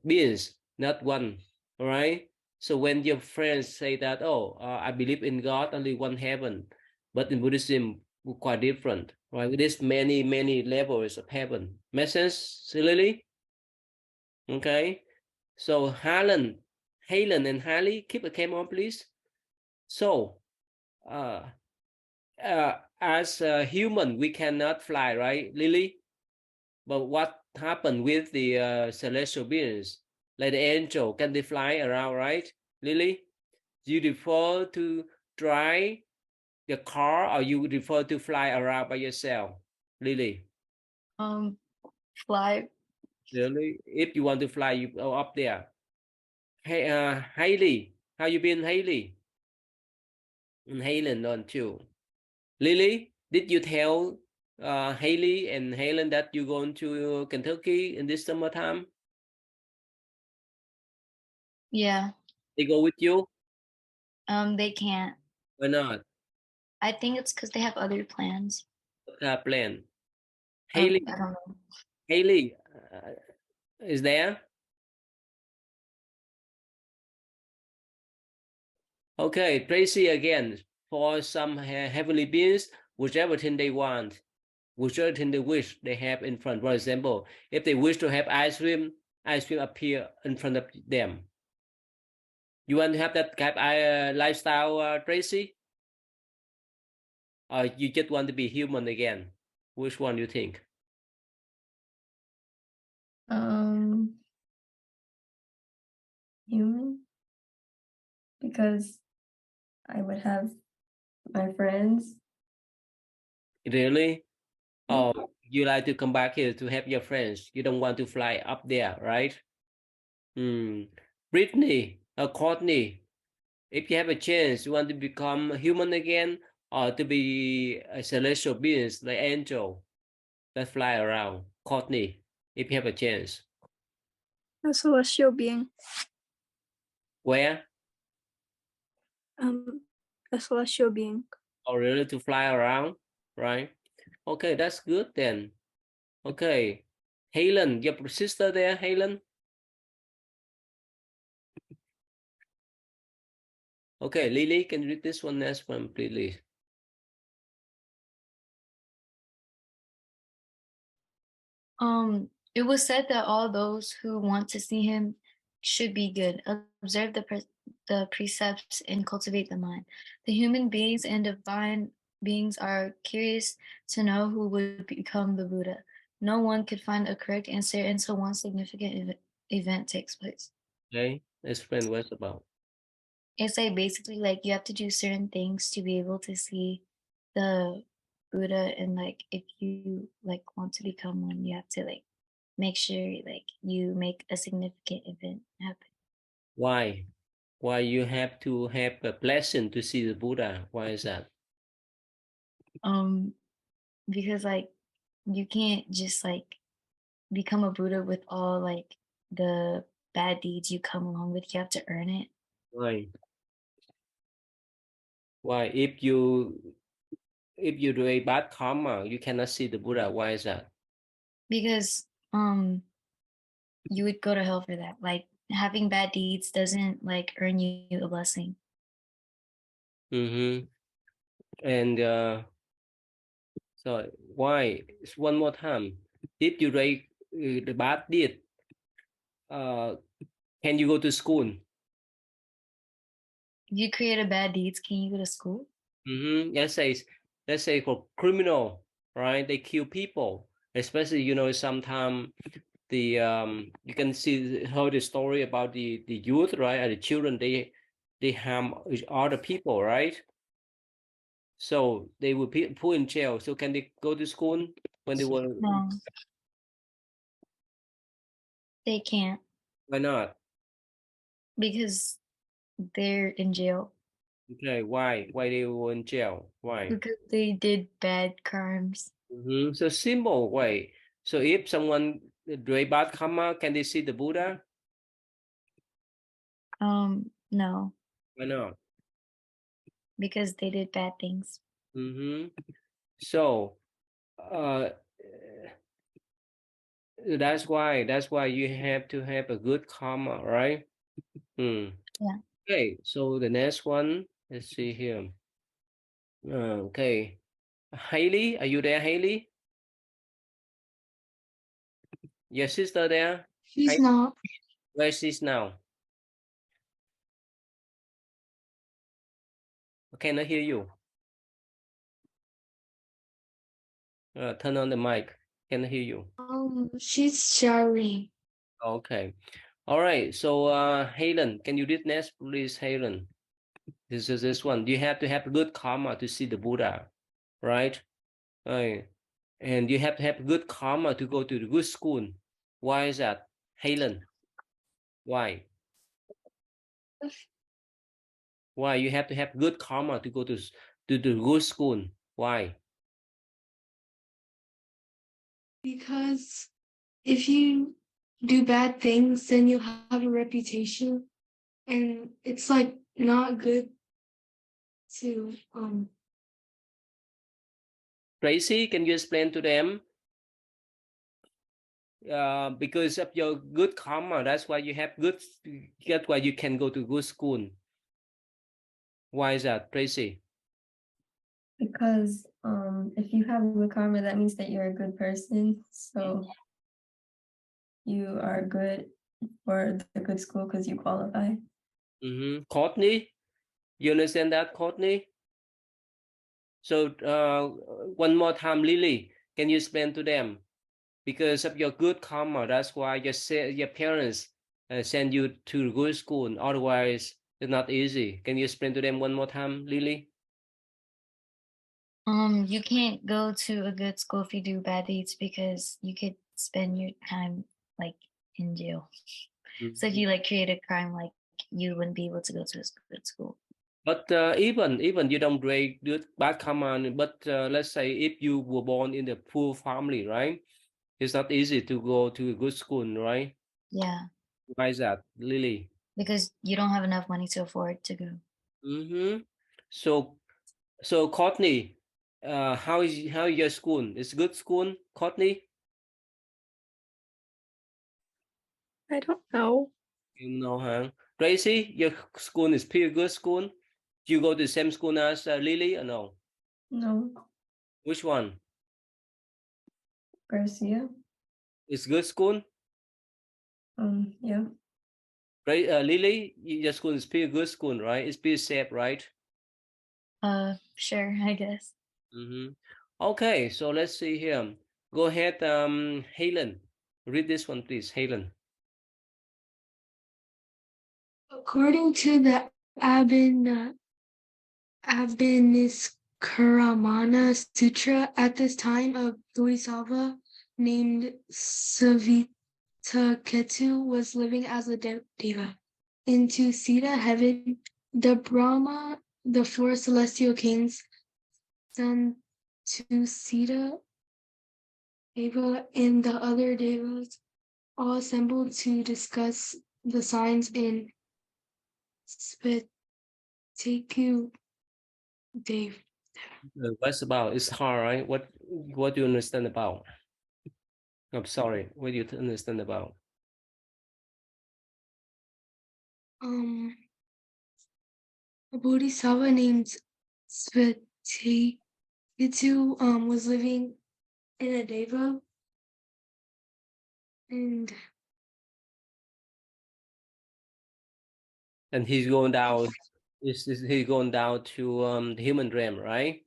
beings, not one. All right. So when your friends say that, oh, I believe in God, only one heaven, but in Buddhism, quite different, right? There's many levels of heaven. Make sense, Lily? Okay. So Helen and Harley, keep a camera, please. So, as a human, we cannot fly, right, Lily? But what happened with the celestial beings, like the angel? Can they fly around, right, Lily? Do you prefer to drive the car, or you prefer to fly around by yourself, Lily? Fly. Really? If you want to fly, you go up there. Hey, Haley, how you been, Haley? And Helen on too. Lily, did you tell Haley and Helen that you're going to Kentucky in this summertime? Yeah. They go with you? They can't. Why not? I think it's because they have other plans. What kind of plan? I Haley, don't know. Haley is there? Okay, Tracy again. For some heavenly beings, whichever thing they want, whichever thing they wish, they have in front. For example, if they wish to have ice cream appear in front of them. You want to have that kind of lifestyle, Tracy? Or you just want to be human again? Which one do you think? Human, because I would have my friends. Really? Oh, you like to come back here to have your friends. You don't want to fly up there, right? Brittany or Courtney, if you have a chance, you want to become human again, or to be a celestial beings like angel that fly around? Courtney, if you have a chance. A celestial being. Where? A celestial being. Or really to fly around, right? Okay, that's good then. Okay. Helen, your sister there, Helen? Okay, Lily, can you read this one next one, please? It was said that all those who want to see him should be good, observe the precepts, and cultivate the mind. The human beings and divine beings are curious to know who would become the Buddha. No one could find a correct answer until one significant event takes place. Okay, explain what's about. It's like basically like you have to do certain things to be able to see the Buddha, and like if you like want to become one, you have to like make sure like you make a significant event happen. Why? Why you have to have a blessing to see the Buddha? Why is that? Because like you can't just like become a Buddha with all like the bad deeds you come along with. You have to earn it. Why? Why? If you do a bad karma, you cannot see the Buddha. Why is that? Because you would go to hell for that. Like having bad deeds doesn't like earn you a blessing. Mm-hmm. And so why? It's one more time. If you do the bad deed, can you go to school? If you create a bad deeds, can you go to school? Mm-hmm. Let's say for criminal, right? They kill people, especially sometimes the you can heard the story about the youth, right? And the children, they harm other people, right? So they will be put in jail. So can they go to school when they were? No, they can't. Why not? Because they're in jail. Okay, why? Why they were in jail? Why? Because they did bad crimes. So simple way. So if someone doing bad karma, can they see the Buddha? No, Why not? because they did bad things. So that's why you have to have a good karma, right? Yeah. Okay, so the next one, let's see here. Okay, Haley, are you there, Haley? Your sister there? She's not. Where she's now? I cannot hear you. Turn on the mic. Cannot hear you. She's showering. Okay. All right. So, Helen, can you read next, please, Helen? This is this one. You have to have good karma to see the Buddha, right? Right. And you have to have good karma to go to the good school. Why is that, Helen? Why? Why you have to have good karma to go to the good school? Why? Because if you do bad things, then you'll have a reputation, and it's like not good to Tracy, can you explain to them? Because of your good karma, that's why you have good. That's why you can go to good school. Why is that, Tracy? Because if you have good karma, that means that you're a good person. So you are good for the good school because you qualify. Courtney, you understand that, Courtney? So one more time, Lily, can you explain to them? Because of your good karma, that's why your parents send you to good school. Otherwise, it's not easy. Can you explain to them one more time, Lily? You can't go to a good school if you do bad deeds because you could spend your time like in jail. So if you like create a crime, like you wouldn't be able to go to a good school. But even you don't break good bad karma, but let's say if you were born in a poor family, right? It's not easy to go to a good school, right? Yeah. Why is that, Lily? Because you don't have enough money to afford to go. So Courtney, how is your school? It's good school, Courtney? I don't know. You know, huh? Tracy, your school is pretty good school. Do you go to the same school as Lily or no? No, Which one? Garcia. It's good school. Yeah. Right, Lily, your school is pretty good school, right? It's pretty safe, right? Sure, I guess. Okay, so let's see here. Go ahead, Helen. Read this one, please, Helen. according to the Abhiniskaramana Sutra, at this time a Bodhisattva named Savitaketu was living as a deva. In Tusita heaven, the Brahma, the four celestial kings, Santusita, Deva, and the other devas all assembled to discuss the signs in Spetaku Dev. What's about? It's hard, right? What do you understand about? I'm sorry. What do you understand about? A Bodhisattva named Svetaketu was living in a deva, and He's going down. He's going down to the human realm, right?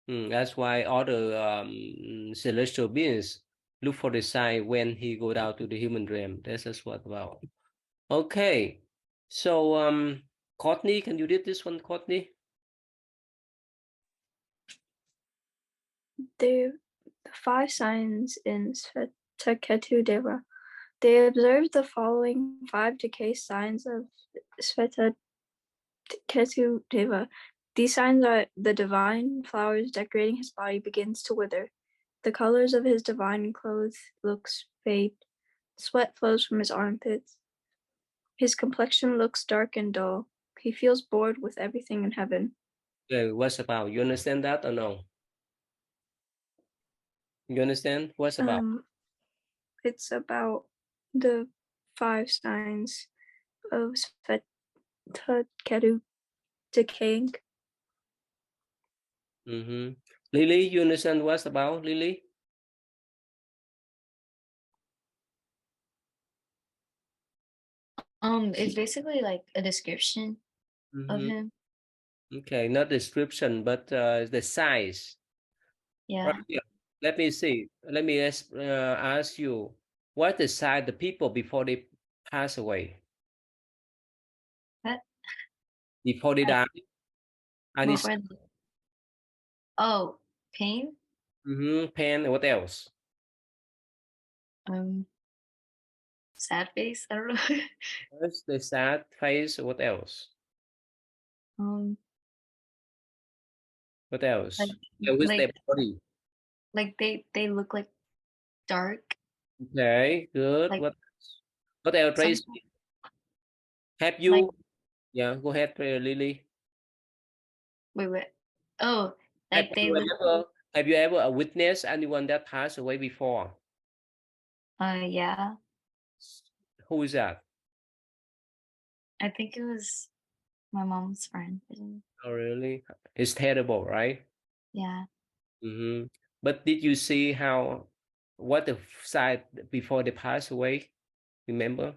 That's why all the celestial beings look for the sign when he go down to the human realm. That's just what about. Okay, so Courtney, can you read this one, Courtney? The five signs in Svetaketu Deva. They observed the following 5 decay signs of Sveta Ketu Deva. These signs are: the divine flowers decorating his body begins to wither. The colors of his divine clothes looks fade. Sweat flows from his armpits. His complexion looks dark and dull. He feels bored with everything in heaven. Okay, what's about? You understand that or no? You understand what's about? It's about the 5 signs of Sveta Ketu decaying. Lily, you understand what's about, Lily? It's basically like a description of him. Okay, not description, but the size. Yeah. Right here. Let me see. Let me ask you, what the size the people before they pass away? What? Before they die? Any Before oh, pain? pain, what else? Sad face? I don't know. First, the sad face, what else? What else? Like With like their body. like they look like dark. Okay, good. Like What else, some Tracy? Have like you? Yeah, go ahead, Lily. wait. Oh, Have like they you look ever have you ever witnessed anyone that passed away before? yeah. Who is that? I think it was my mom's friend. Oh, really? It's terrible, right? Yeah. But did you see what the side before they pass away? Remember?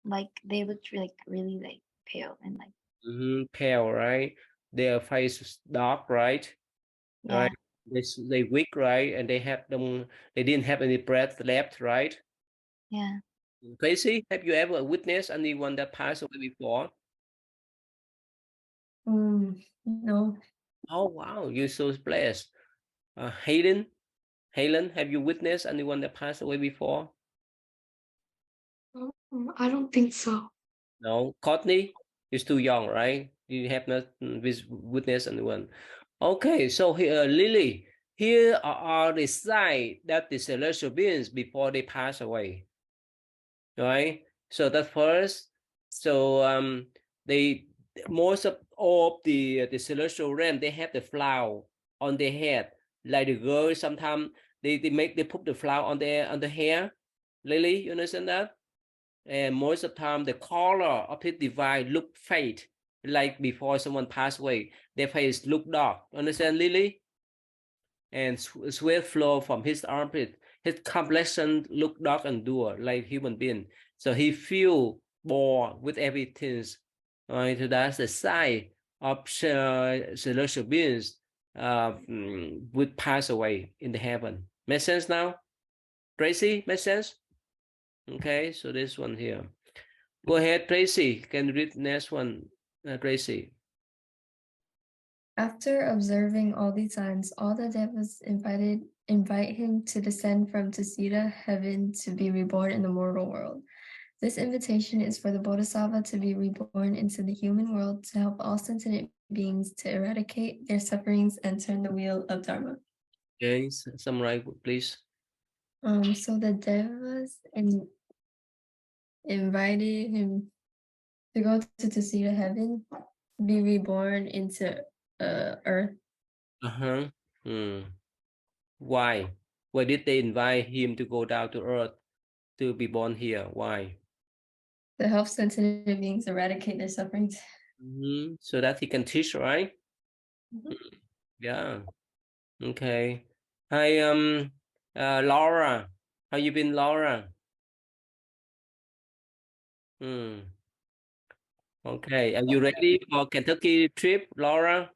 Like they looked like really like pale and like Pale, right? Their face is dark, right? yeah. Right. They weak, right? And they didn't have any breath left, right? Yeah. Tracy, have you ever witnessed anyone that passed away before? No. Oh wow, you're so blessed. Hayden, have you witnessed anyone that passed away before? I don't think so. No. Courtney, you're still young, right? You have not witnessed anyone. Okay, so here, Lily, here are the signs that the celestial beings before they pass away. Right? So that first, so they most of all of the celestial realm, they have the flower on their head. Like the girls, sometimes they put the flower on the hair. Lily, you understand that? And most of the time, the color of his divine look fade, like before someone passed away. Their face look dark. Understand, Lily? And sweat flow from his armpit. His complexion look dark and dull, like human being. So he feel bored with everything. Right? So that's the sign of celestial beings would pass away in the heaven. Make sense now? Tracy, make sense? Okay, so this one here. Go ahead, Tracy. Can you read the next one, Tracy? After observing all these signs, all the devas invite him to descend from Tusita heaven to be reborn in the mortal world. This invitation is for the Bodhisattva to be reborn into the human world to help all sentient beings to eradicate their sufferings and turn the wheel of Dharma. Okay, summarize, please. So the devas invited him to go to Tusita heaven, be reborn into earth. Why? Why did they invite him to go down to earth to be born here? Why? To help sentient beings eradicate their sufferings. So that he can teach, right? Yeah. Okay. Hi, Laura. How you been, Laura? Okay. Are you ready for Kentucky trip, Laura?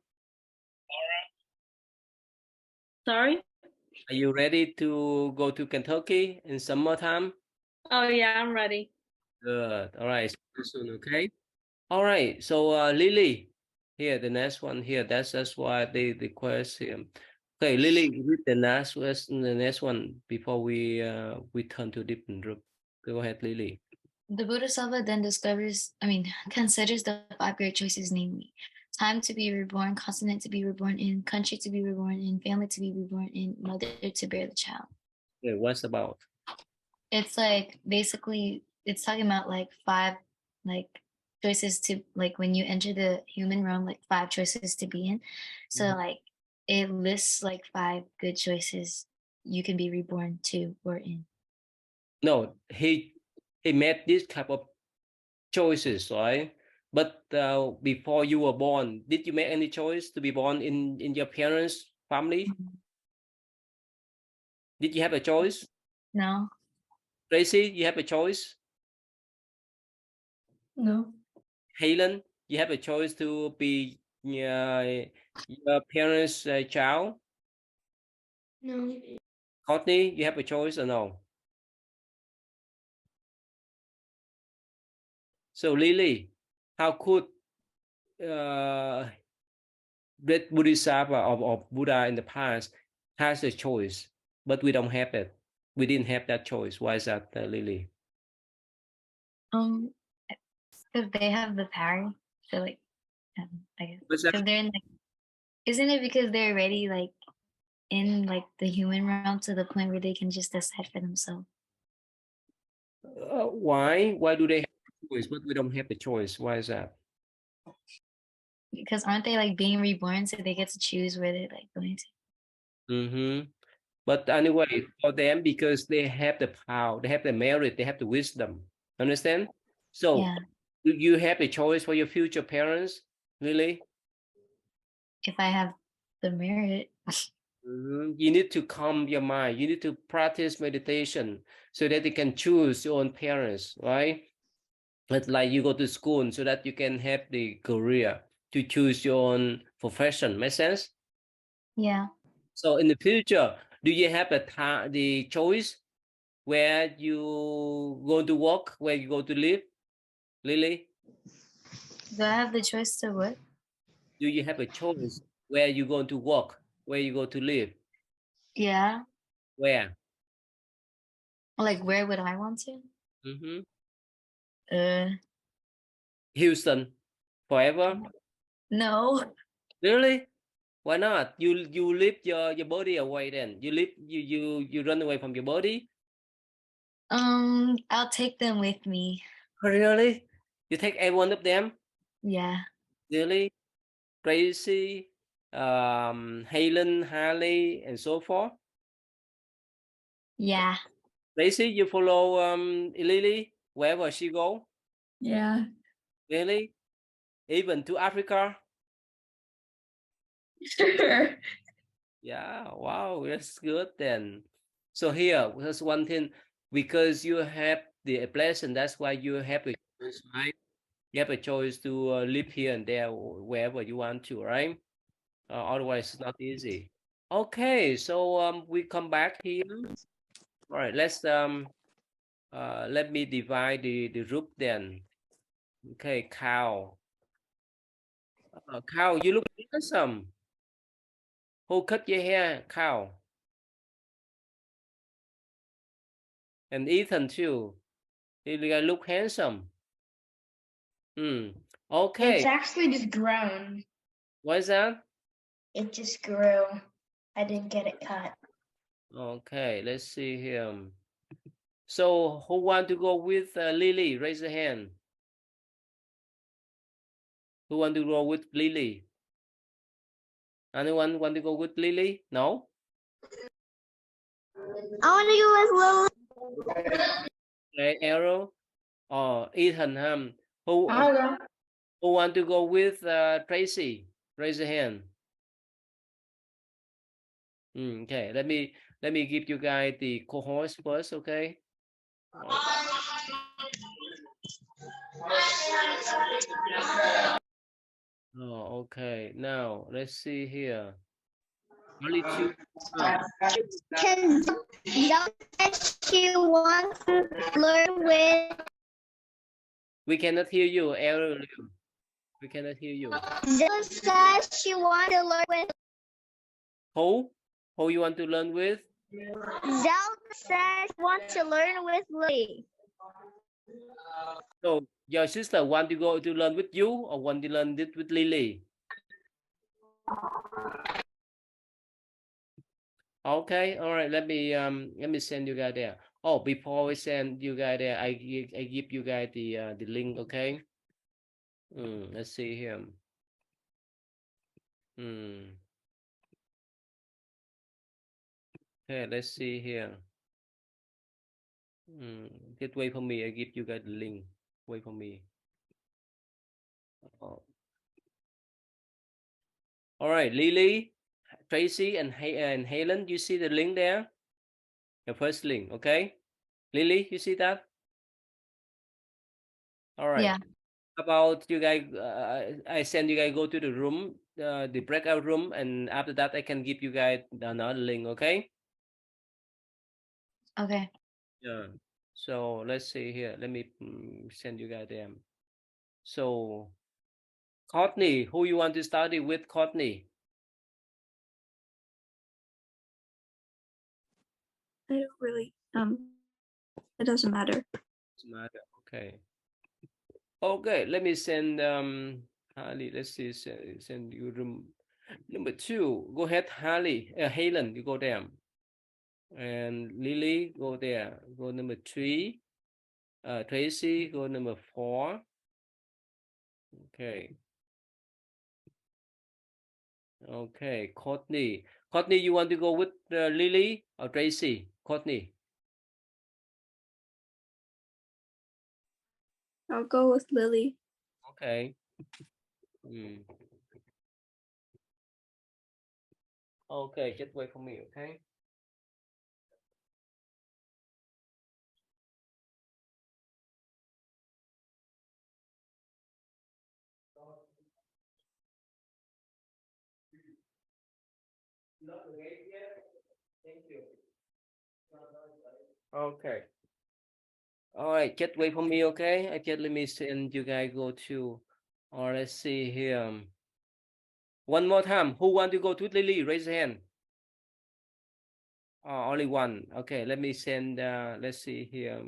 Sorry? Are you ready to go to Kentucky in summertime? Oh yeah, I'm ready. Good. All right. See you soon, okay? All right. So Lily, here the next one here. That's why the question. Okay, Lily, read the next one before we turn to different group. Go ahead, Lily. The Bodhisattva then considers the 5 great choices, namely, time to be reborn, continent to be reborn in, country to be reborn in, family to be reborn in, mother to bear the child. Okay, what's about? It's like basically it's talking about like 5 like choices to like when you enter the human realm, like 5 choices to be in. So like it lists like 5 good choices you can be reborn to or in. No, he made this type of choices, right? But before you were born, did you make any choice to be born in your parents' family? Did you have a choice? No. Tracy, you have a choice? No. Helen, you have a choice to be your parents' child? No. Courtney, you have a choice or no? So Lily, how could great Bodhisattva of Buddha in the past has a choice, but we don't have it. We didn't have that choice. Why is that, Lily? Because they have the power. So like, I guess What's that? because they're in like, isn't it because they're already like in like the human realm to the point where they can just decide for themselves? Why? Why do they have a choice, but we don't have the choice? Why is that? Because aren't they like being reborn, so they get to choose where they're like going to? Mm-hmm. But anyway, for them, because they have the power, they have the merit, they have the wisdom. Understand? So Yeah. you have a choice for your future parents, really? If I have the merit. You need to calm your mind. You need to practice meditation so that you can choose your own parents, right? It's like you go to school so that you can have the career to choose your own profession. Make sense? Yeah. So in the future, do you have the choice where you go to work, where you go to live, Lily? Do I have the choice to what? Do you have a choice where you go to work, where you go to live? Yeah. Where? Like where would I want to? Mm-hmm. Houston, forever? No. Really? Why not? You leave your body away then. You run away from your body? I'll take them with me. Really? You take every one of them? Yeah. Really? Tracy, Helen, Harley, and so forth? Yeah. Tracy, you follow Lily wherever she go? Yeah. Really? Even to Africa? Sure. Yeah, wow, that's good then. So here, there's one thing, because you have the blessing, that's why you have a choice, right? You have a choice to live here and there, wherever you want to, right? Otherwise, it's not easy. Okay, so we come back here. All right, let me divide the group then. Okay, Cow. Cow, you look handsome. Who cut your hair, Cow? And Ethan too. You look handsome. Okay. It's actually just grown. What is that? It just grew. I didn't get it cut. Okay, let's see here. So who want to go with Lily? Raise your hand. Who want to go with Lily? Anyone want to go with Lily? No? I want to go with Lily. Okay, Arrow. Oh, Ethan. Who want to go with Tracy? Raise your hand. Okay, let me give you guys the co-host first, okay? Oh, okay. Now let's see here. Only two. Can John says she wants to learn with. We cannot hear you, Ariel. We cannot hear you. Zilla says she wants to learn with. Who? Who you want to learn with? Zelda says she wants to learn with Lily. So your sister want to go to learn with you or want to learn it with Lily? Okay, all right. Let me send you guys there. Oh, before we send you guys there, I give you guys the link. Okay. Let's see here. Okay, let's see here. Just wait for me. I give you guys the link. Wait for me. Oh. All right, Lily, Tracy, and Helen. You see the link there? The first link. Okay. Lily, you see that? All right. Yeah. About you guys, I send you guys go to the room, the breakout room, and after that I can give you guys another link. Okay. Okay. Yeah. So let's see here. Let me send you guys them. So Courtney, who you want to study with, Courtney? I don't really, it doesn't matter. Doesn't matter. Okay. Okay. Let me send Harley. Let's see. Send you room number 2. Go ahead, Harley. Helen, you go there. And Lily, go there. Go number 3. Tracy, go number 4. Okay. Okay. Courtney. Courtney, you want to go with Lily or Tracy? Courtney. I'll go with Lily. Okay. Okay, just wait for me, okay? Not late yet? Thank you. Okay. All right, just wait for me, okay? I just let me send you guys go to, or let's see here. One more time. Who want to go to Lily? Raise your hand. Oh, only one. Okay, let me send. Let's see here.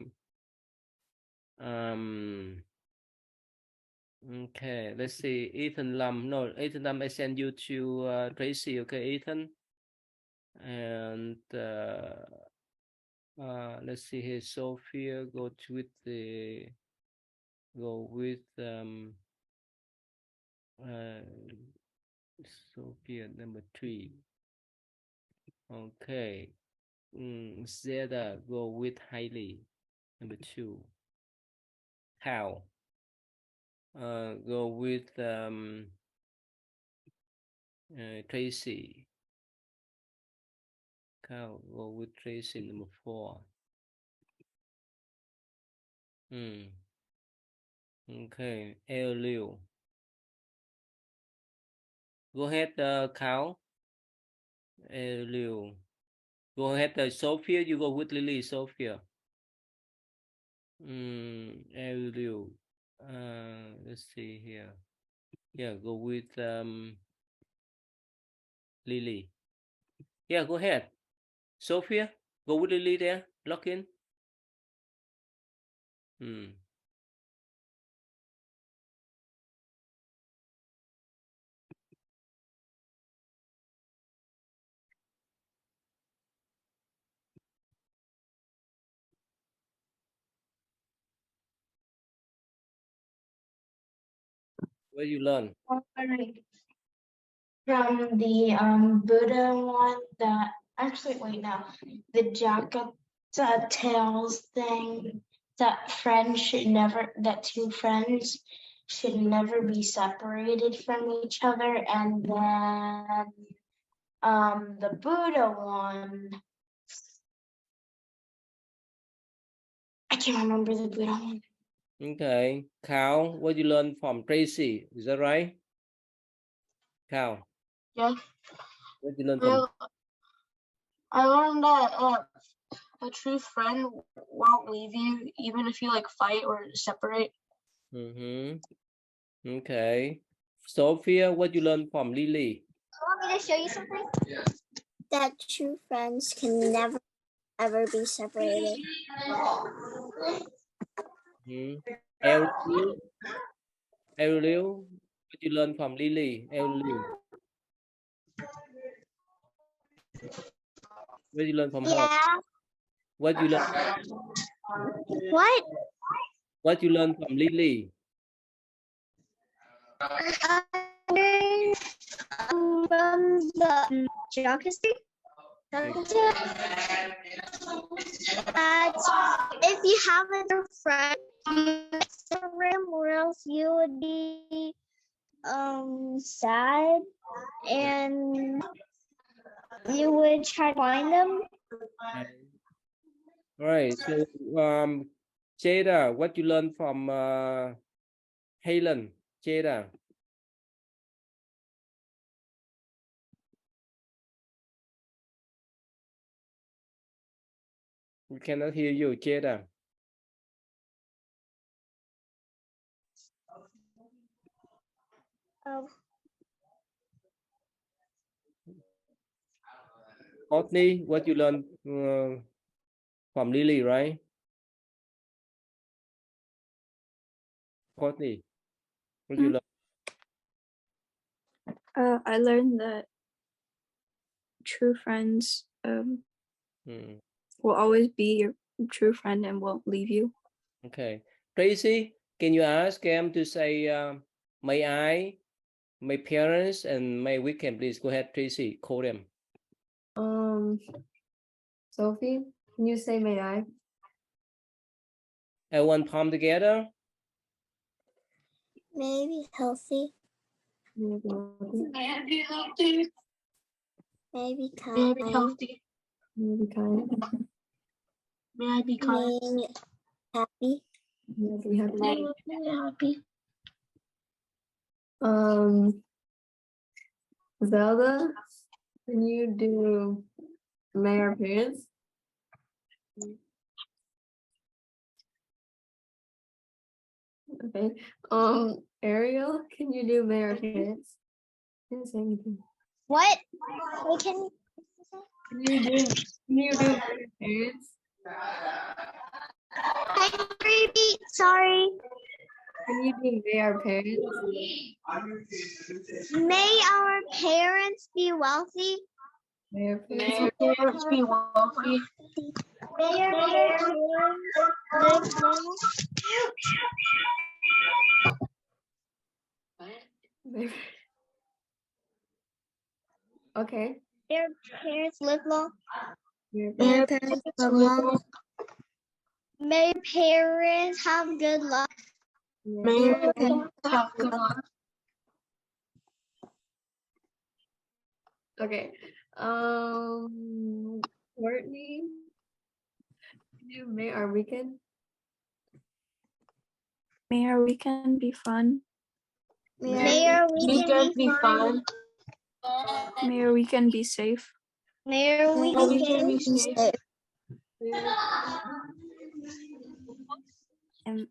Okay, let's see. Ethan Lam. No, Ethan Lam. I send you to Tracy. Okay, Ethan. And let's see here. Sophia. Go with Sophia number 3. Okay. Zeta, go with Hailey number 2. How? Go with Tracy. Cow, go with Tracy number 4. Okay. El Liu. Go ahead, Cow. El Liu. Go ahead, Sophia. You go with Lily, Sophia. El Liu. Let's see here. Yeah, go with Lily. Yeah, go ahead. Sophia, go with Lily there. Lock in. Where you learn? From the Buddha one that actually wait now the jacket tails thing that two friends should never be separated from each other, and then the Buddha one I can't remember the Buddha one. Okay. Cow, what you learn from Tracy? Is that right? Cow. Yeah. What you learn from? I learned that a true friend won't leave you even if you like fight or separate. Okay. Sophia, what you learn from Lily? Want me to show you something? Yeah. That true friends can never ever be separated. Ariel, what you learn from Lily? Ariel, what you learn from her? Yeah. What you learn? What? What you learn from Lily? From the geography. That if you have a friend, you the room, or else you would be sad, and you would try to find them. All right. So, Jada, what you learn from Helen? Jada. We cannot hear you, Jada. Oh. Courtney, what you learn from Lily, right? Courtney, what you learn? I learned that true friends will always be your true friend and won't leave you. Okay. Tracy, can you ask them to say, may I, my parents, and my weekend, please? Go ahead, Tracy, call them. Sophie, can you say may I? Everyone palm together. Maybe healthy. Maybe healthy. Maybe healthy. Maybe kind. Maybe healthy. Maybe kind. May I be kind? Maybe happy. Maybe happy. Maybe happy. Zelda, can you do may our parents? Okay. Ariel, can you do may our parents? Didn't say anything. What? We can. Can you do may our parents? Can you repeat? Sorry. Can you do may our parents? May our parents be wealthy. May our May parents? our parents be wealthy. May our parents live long. Okay. May our parents live long. May May our our parents live long. May parents have good luck. May our parents have good luck. Okay. Courtney, can you may our weekend? May our weekend be fun. May our weekend be fun. May our weekend be safe. May our weekend be safe. And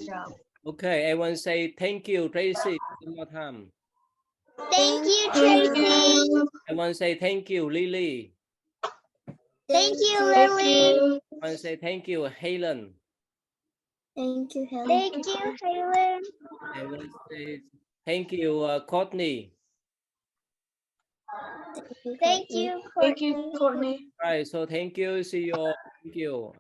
Yeah. Okay, everyone say thank you, Tracy. One more time. Thank you, Tracy. Everyone say thank you, Lily. Thank you, Lily. Everyone say thank you, Helen. Thank you, Helen. Thank you, Helen. Everyone say thank you, Courtney. Thank you, Thank you, Courtney. Courtney. All right, so thank you. See you all. Thank you.